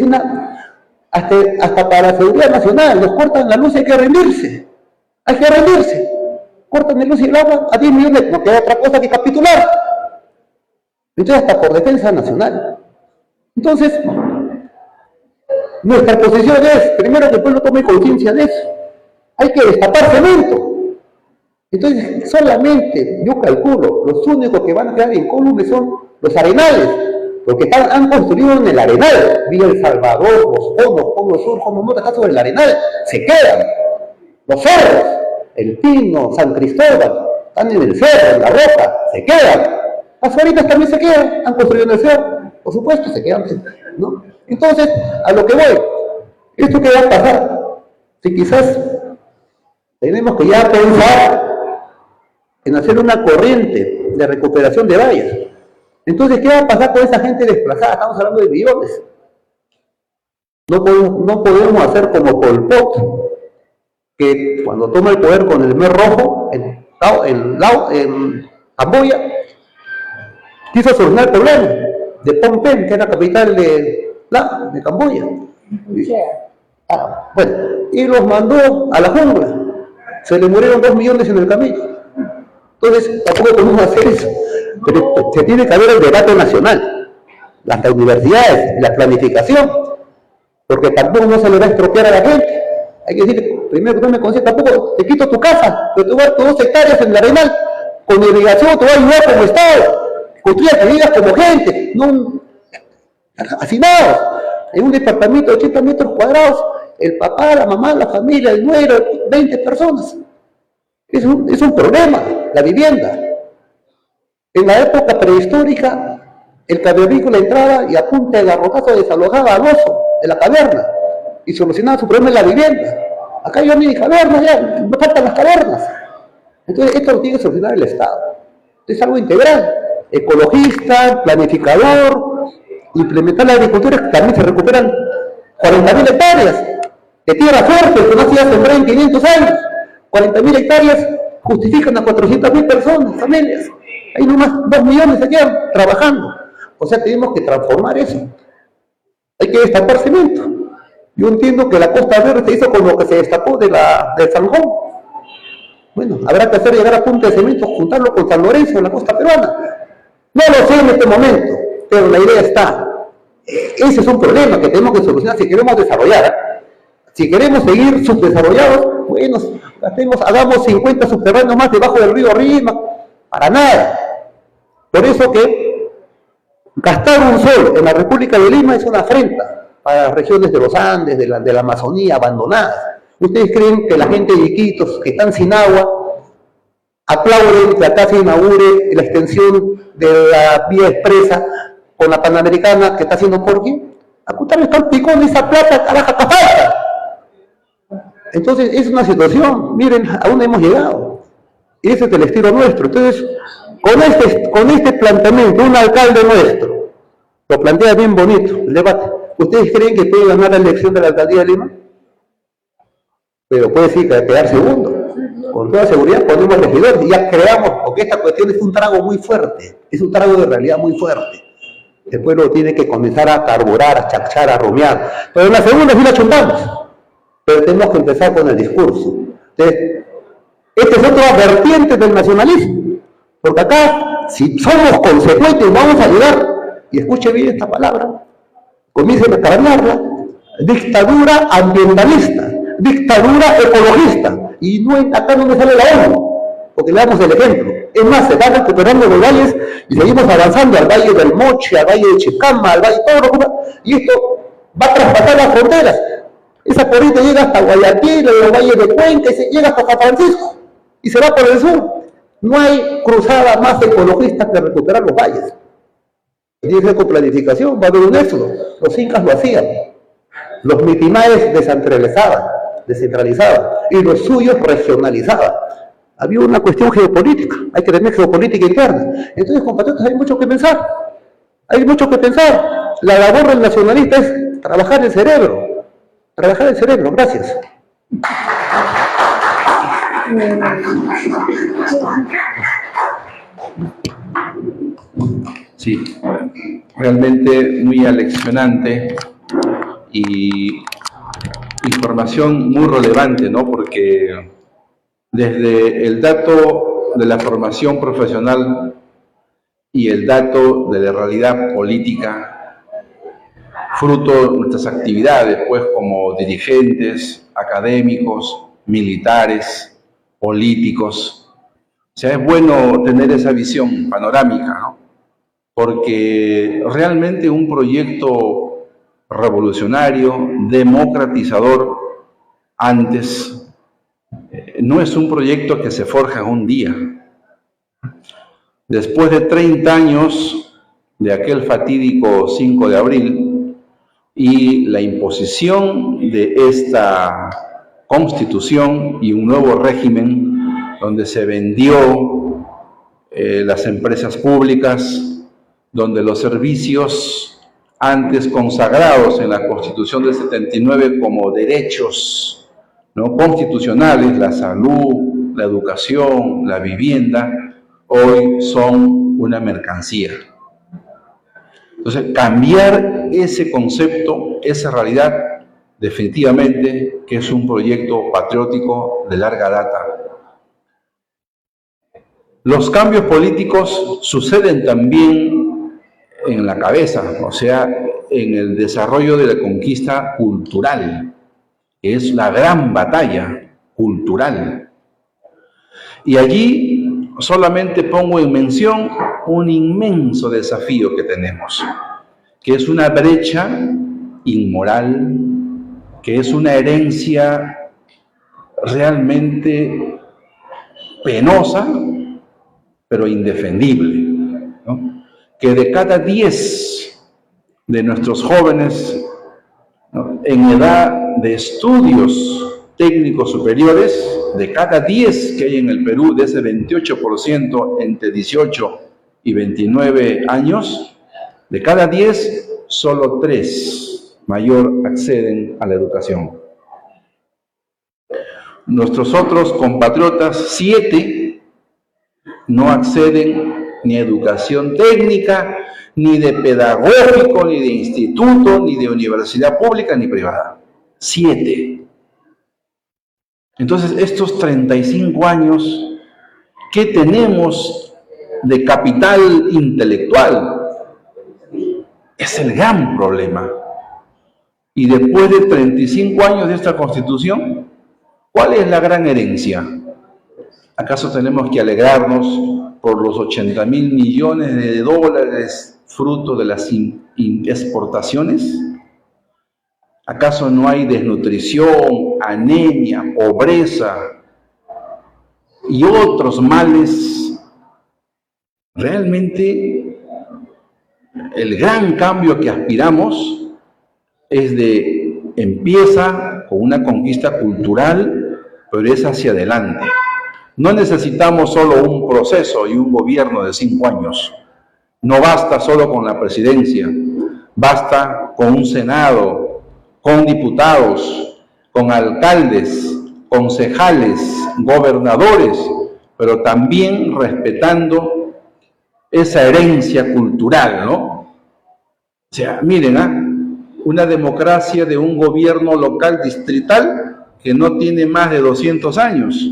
Hasta para la seguridad nacional, nos cortan la luz y hay que rendirse. Hay que rendirse. Cortan la luz y el agua a 10 millones, no queda otra cosa que capitular. Entonces hasta por defensa nacional. Entonces, nuestra posición es, primero que el pueblo tome conciencia de eso. Hay que destapar cemento. Entonces, solamente, yo calculo, los únicos que van a quedar incólumes son los arenales, porque han construido en el arenal, Villa El Salvador, Los Conos, Polo Sur, como no está sobre el arenal, se quedan. Los cerros, El Pino, San Cristóbal, están en el cerro, en la roca, se quedan. Las fábricas también se quedan, han construido en el cerro, por supuesto, se quedan, ¿no? Entonces, a lo que voy, ¿esto qué va a pasar? Si quizás tenemos que ya pensar en hacer una corriente de recuperación de vallas. Entonces, ¿qué va a pasar con esa gente desplazada? Estamos hablando de millones. No podemos hacer como Pol Pot, que cuando toma el poder con el Khmer Rojo, en Camboya, quiso solucionar el problema de Phnom Penh, que es la capital de Camboya. Bueno, y los mandó a la jungla. Se le murieron 2 millones en el camino. Entonces, tampoco podemos hacer eso. Pero se tiene que haber el debate nacional, las universidades, la planificación, porque tampoco no se le va a estropear a la gente. Hay que decir, primero que no me conciencia, tampoco te quito tu casa, pero te voy a dar 2 hectáreas en el arenal, con irrigación te voy a ayudar como Estado. Construya que vivas como gente, no hacinados, en un departamento de 80 metros cuadrados, el papá, la mamá, la familia, el nuero, 20 personas. Es un problema, la vivienda. En la época prehistórica, el cavernícola entraba y a punta de garrotazo desalojaba al oso de la caverna y solucionaba su problema en la vivienda. Acá ya no hay cavernas, ya no faltan las cavernas. Entonces, esto lo tiene que solucionar el Estado. Es algo integral, ecologista, planificador, implementar la agricultura, que también se recuperan 40.000 hectáreas de tierra fuerte, que no se ha sembrado en 500 años. 40.000 hectáreas justifican a 400.000 personas, familias. Hay nomás 2 millones se quedan trabajando. O sea, tenemos que transformar eso. Hay que destapar cemento. Yo entiendo que la Costa Verde se hizo con lo que se destapó de San Juan. Bueno, habrá que hacer llegar a punta de cemento, juntarlo con San Lorenzo en la costa peruana. No lo sé en este momento, pero la idea está. Ese es un problema que tenemos que solucionar si queremos desarrollar. Si queremos seguir subdesarrollados, bueno, hagamos 50 subterráneos más debajo del río Rímac. Para nada. Por eso que gastar un sol en la República de Lima es una afrenta para las regiones de los Andes, de la Amazonía abandonadas. ¿Ustedes creen que la gente de Iquitos, que están sin agua, aplauden que acá se inaugure la extensión de la vía expresa con la Panamericana que está haciendo Porqui? Acá está el picón de esa plata, carajo, acá falta. Entonces es una situación, miren a dónde hemos llegado. Y ese es el estilo nuestro. Entonces, con este planteamiento, un alcalde nuestro lo plantea bien bonito, el debate. ¿Ustedes creen que puede ganar la elección de la alcaldía de Lima? Pero puede sí quedar segundo. Con toda seguridad ponemos regidores y ya creamos, porque esta cuestión es un trago muy fuerte, es un trago de realidad muy fuerte. El pueblo tiene que comenzar a carburar, a chachar, a rumiar. Pero en la segunda sí la chuntamos. Pero tenemos que empezar con el discurso. Entonces, Esta es otra vertiente del nacionalismo, porque acá, si somos consecuentes, vamos a ayudar, y escuche bien esta palabra, comiencen a cargarla, dictadura ambientalista, dictadura ecologista, y no, acá no me sale la ONU, porque le damos el ejemplo. Es más, se están recuperando los valles y seguimos avanzando al Valle del Moche, al Valle de Chicama, al Valle de todo, y esto va a traspasar las fronteras. Esa corriente llega hasta Guayaquil, el Valle de Cuenca, y llega hasta San Francisco, y se va por el sur. No hay cruzada más ecologista que recuperar los valles. Tiene que ser con planificación, va a haber un éxodo. Los incas lo hacían. Los mitimaes descentralizaban, y los suyos regionalizaban. Había una cuestión geopolítica, hay que tener geopolítica interna. Entonces, compatriotas, hay mucho que pensar. Hay mucho que pensar. La labor del nacionalista es trabajar el cerebro. Trabajar el cerebro. Gracias. Sí, realmente muy aleccionante y información muy relevante, ¿no? Porque desde el dato de la formación profesional y el dato de la realidad política, fruto de nuestras actividades, pues, como dirigentes, académicos, militares, políticos. O sea, es bueno tener esa visión panorámica, ¿no? Porque realmente un proyecto revolucionario, democratizador, antes, no es un proyecto que se forja en un día. Después de 30 años de aquel fatídico 5 de abril y la imposición de esta constitución y un nuevo régimen donde se vendió las empresas públicas, donde los servicios antes consagrados en la Constitución del 79 como derechos, ¿no?, constitucionales, la salud, la educación, la vivienda, hoy son una mercancía. Entonces, cambiar ese concepto, esa realidad, definitivamente que es un proyecto patriótico de larga data. Los cambios políticos suceden también en la cabeza, o sea, en el desarrollo de la conquista cultural, que es la gran batalla cultural. Y allí solamente pongo en mención un inmenso desafío que tenemos, que es una brecha inmoral, que es una herencia realmente penosa, pero indefendible, ¿no? Que de cada 10 de nuestros jóvenes, ¿no?, en edad de estudios técnicos superiores, de cada 10 que hay en el Perú, de ese 28% entre 18 y 29 años, de cada 10, solo 3 mayor acceden a la educación. Nuestros otros compatriotas, 7, no acceden ni a educación técnica, ni de pedagógico, ni de instituto, ni de universidad pública, ni privada. 7. Entonces, estos 35 años, ¿qué tenemos de capital intelectual? Es el gran problema. Y después de 35 años de esta Constitución, ¿cuál es la gran herencia? ¿Acaso tenemos que alegrarnos por los 80.000 millones de dólares fruto de las exportaciones? ¿Acaso no hay desnutrición, anemia, pobreza y otros males? Realmente el gran cambio que aspiramos empieza con una conquista cultural, pero es hacia adelante. No necesitamos solo un proceso y un gobierno de 5 años. No basta solo con la presidencia, basta con un Senado, con diputados, con alcaldes, concejales, gobernadores, pero también respetando esa herencia cultural, ¿no? O sea, miren, una democracia de un gobierno local distrital que no tiene más de 200 años.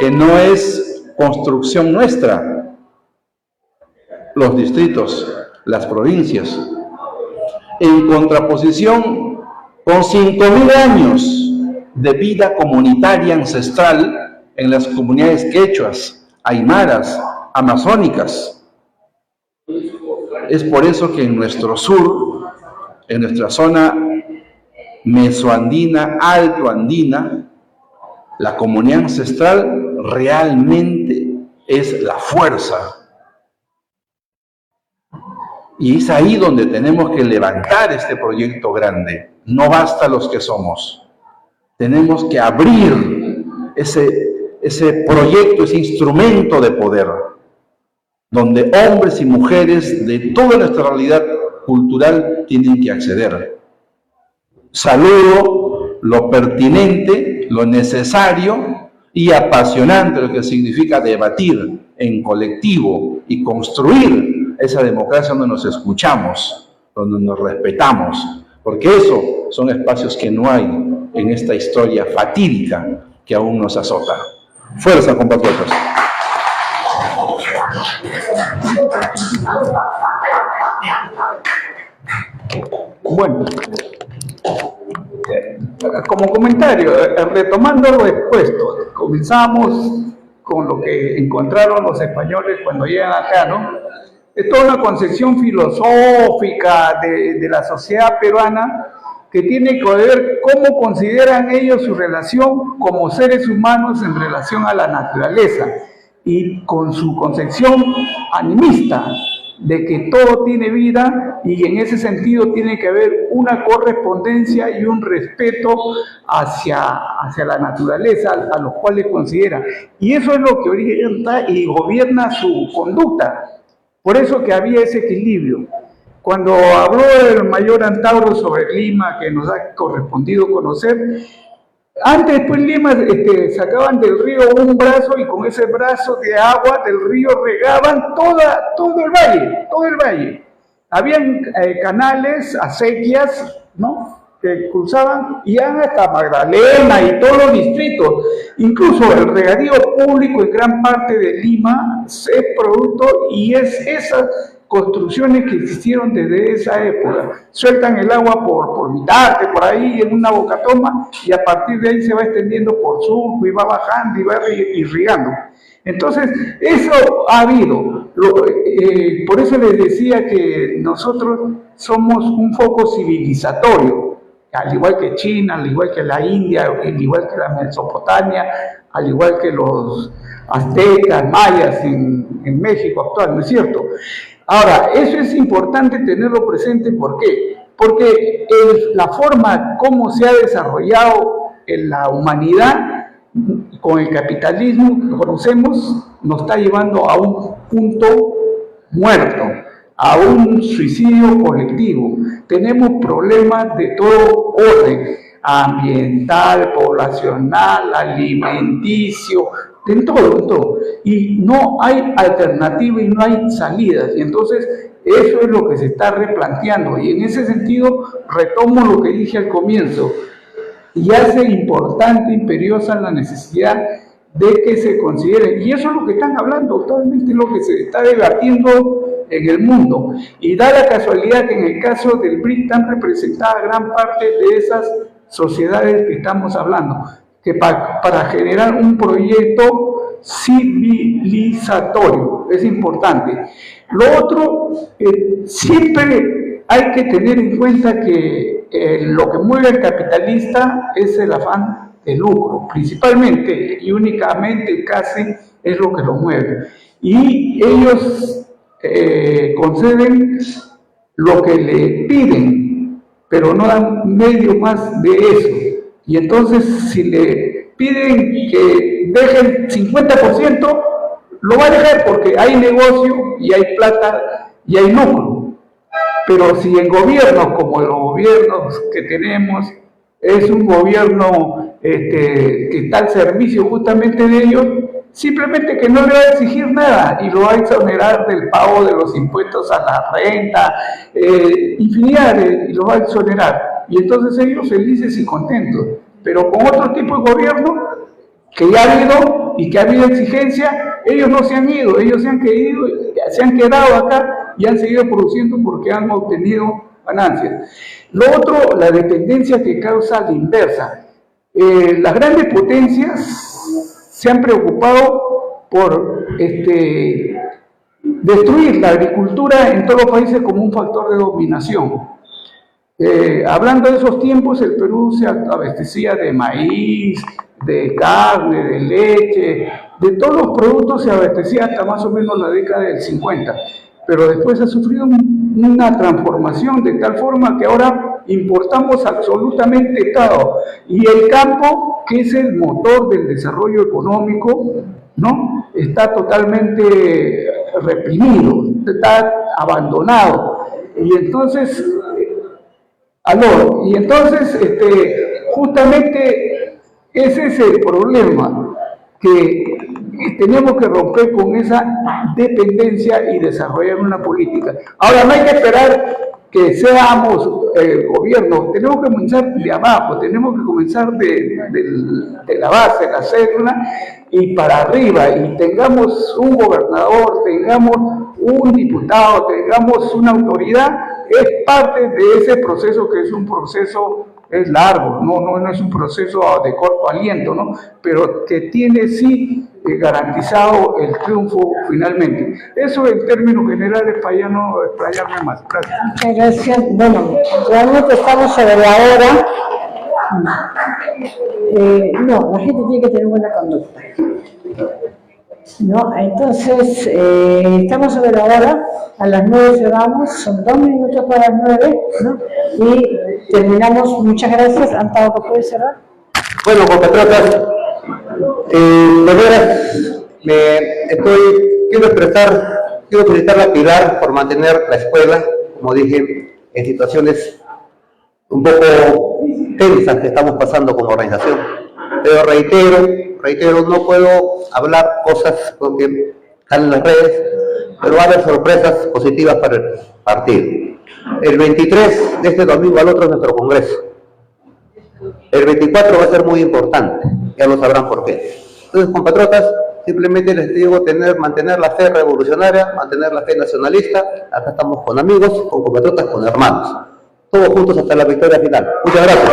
que no es construcción nuestra. Los distritos, las provincias, en contraposición con 5.000 años de vida comunitaria ancestral en las comunidades quechuas, aymaras, amazónicas. Es por eso que en nuestro sur, en nuestra zona mesoandina, altoandina, la comunidad ancestral realmente es la fuerza. Y es ahí donde tenemos que levantar este proyecto grande. No basta los que somos. Tenemos que abrir ese proyecto, ese instrumento de poder, donde hombres y mujeres de toda nuestra realidad cultural tienen que acceder. Saludo lo pertinente, lo necesario y apasionante, lo que significa debatir en colectivo y construir esa democracia donde nos escuchamos, donde nos respetamos, porque eso son espacios que no hay en esta historia fatídica que aún nos azota. Fuerza, compatriotas. Bueno, como comentario, retomando lo expuesto, comenzamos con lo que encontraron los españoles cuando llegan acá, ¿no? Es toda una concepción filosófica de la sociedad peruana que tiene que ver cómo consideran ellos su relación como seres humanos en relación a la naturaleza y con su concepción animista de que todo tiene vida y en ese sentido tiene que haber una correspondencia y un respeto hacia la naturaleza, a los cuales considera. Y eso es lo que orienta y gobierna su conducta. Por eso que había ese equilibrio. Cuando habló el mayor Antauro sobre Lima, que nos ha correspondido conocer, antes pues Lima sacaban del río un brazo y con ese brazo de agua del río regaban todo el valle. Habían canales, acequias, ¿no?, que cruzaban y iban hasta Magdalena y todos los distritos. Incluso el regadío público en gran parte de Lima es producto y es esas construcciones que existieron desde esa época. Sueltan el agua por mitad, por ahí en una bocatoma, y a partir de ahí se va extendiendo por surco y va bajando y va irrigando. Entonces, eso ha habido. Por eso les decía que nosotros somos un foco civilizatorio, al igual que China, al igual que la India, al igual que la Mesopotamia, al igual que los aztecas, mayas en México actual, ¿no es cierto? Ahora, eso es importante tenerlo presente, ¿por qué? Porque la forma como se ha desarrollado en la humanidad con el capitalismo que conocemos nos está llevando a un punto muerto, a un suicidio colectivo. Tenemos problemas de todo orden, ambiental, poblacional, alimenticio, en todo. Y no hay alternativa y no hay salidas. Y entonces eso es lo que se está replanteando. Y en ese sentido retomo lo que dije al comienzo. Y hace importante, imperiosa la necesidad de que se considere. Y eso es lo que están hablando actualmente, lo que se está debatiendo en el mundo. Y da la casualidad que en el caso del BRIC están representadas gran parte de esas sociedades que estamos hablando, que para generar un proyecto civilizatorio es importante. Lo otro, siempre hay que tener en cuenta que lo que mueve al capitalista es el afán de lucro, principalmente y únicamente casi es lo que lo mueve. Y ellos conceden lo que le piden, pero no dan medio más de eso. Y entonces, si le piden que deje el 50%, lo va a dejar porque hay negocio y hay plata y hay lucro. Pero si en gobiernos como los gobiernos que tenemos, es un gobierno que está al servicio justamente de ellos, simplemente que no le va a exigir nada y lo va a exonerar del pago de los impuestos a la renta, infinidad, y lo va a exonerar. Y entonces ellos felices y contentos. Pero con otro tipo de gobierno que ya ha habido y que ha habido exigencia, ellos no se han ido, ellos se han quedado acá y han seguido produciendo porque han obtenido ganancias. Lo otro, la dependencia que causa la inversa. Las grandes potencias se han preocupado por destruir la agricultura en todos los países como un factor de dominación. Hablando de esos tiempos, el Perú se abastecía de maíz, de carne, de leche, de todos los productos se abastecía hasta más o menos la década del 50, pero después ha sufrido una transformación de tal forma que ahora importamos absolutamente todo, y el campo, que es el motor del desarrollo económico, ¿no?, está totalmente reprimido, está abandonado, y entonces justamente ese es el problema, que tenemos que romper con esa dependencia y desarrollar una política. Ahora, no hay que esperar que seamos gobierno, tenemos que comenzar de abajo, tenemos que comenzar de la base, la célula, y para arriba, y tengamos un gobernador, tengamos un diputado, tengamos una autoridad, es parte de ese proceso, que es un proceso, es largo, no es un proceso de corto aliento, ¿no?, pero que tiene sí garantizado el triunfo finalmente. Eso en términos generales, para ya no explayarme más. Gracias. Muchas gracias. Bueno, realmente estamos sobre la hora. No, la gente tiene que tener buena conducta. ¿No? Entonces, estamos sobre la hora, a las 9 cerramos, son 2 minutos para las 9, ¿no? Y terminamos. Muchas gracias. Antago, ¿puede cerrar? Bueno, compatriotas, de veras, quiero felicitar a Pilar por mantener la escuela, como dije, en situaciones un poco tensas que estamos pasando como organización. Pero reitero, no puedo hablar cosas porque están en las redes, pero va a haber sorpresas positivas para el partido. El 23 de este domingo al otro es nuestro congreso. El 24 va a ser muy importante, ya lo sabrán por qué. Entonces, compatriotas, simplemente les digo mantener la fe revolucionaria, mantener la fe nacionalista. Acá estamos con amigos, con compatriotas, con hermanos. Todos juntos hasta la victoria final. Muchas gracias.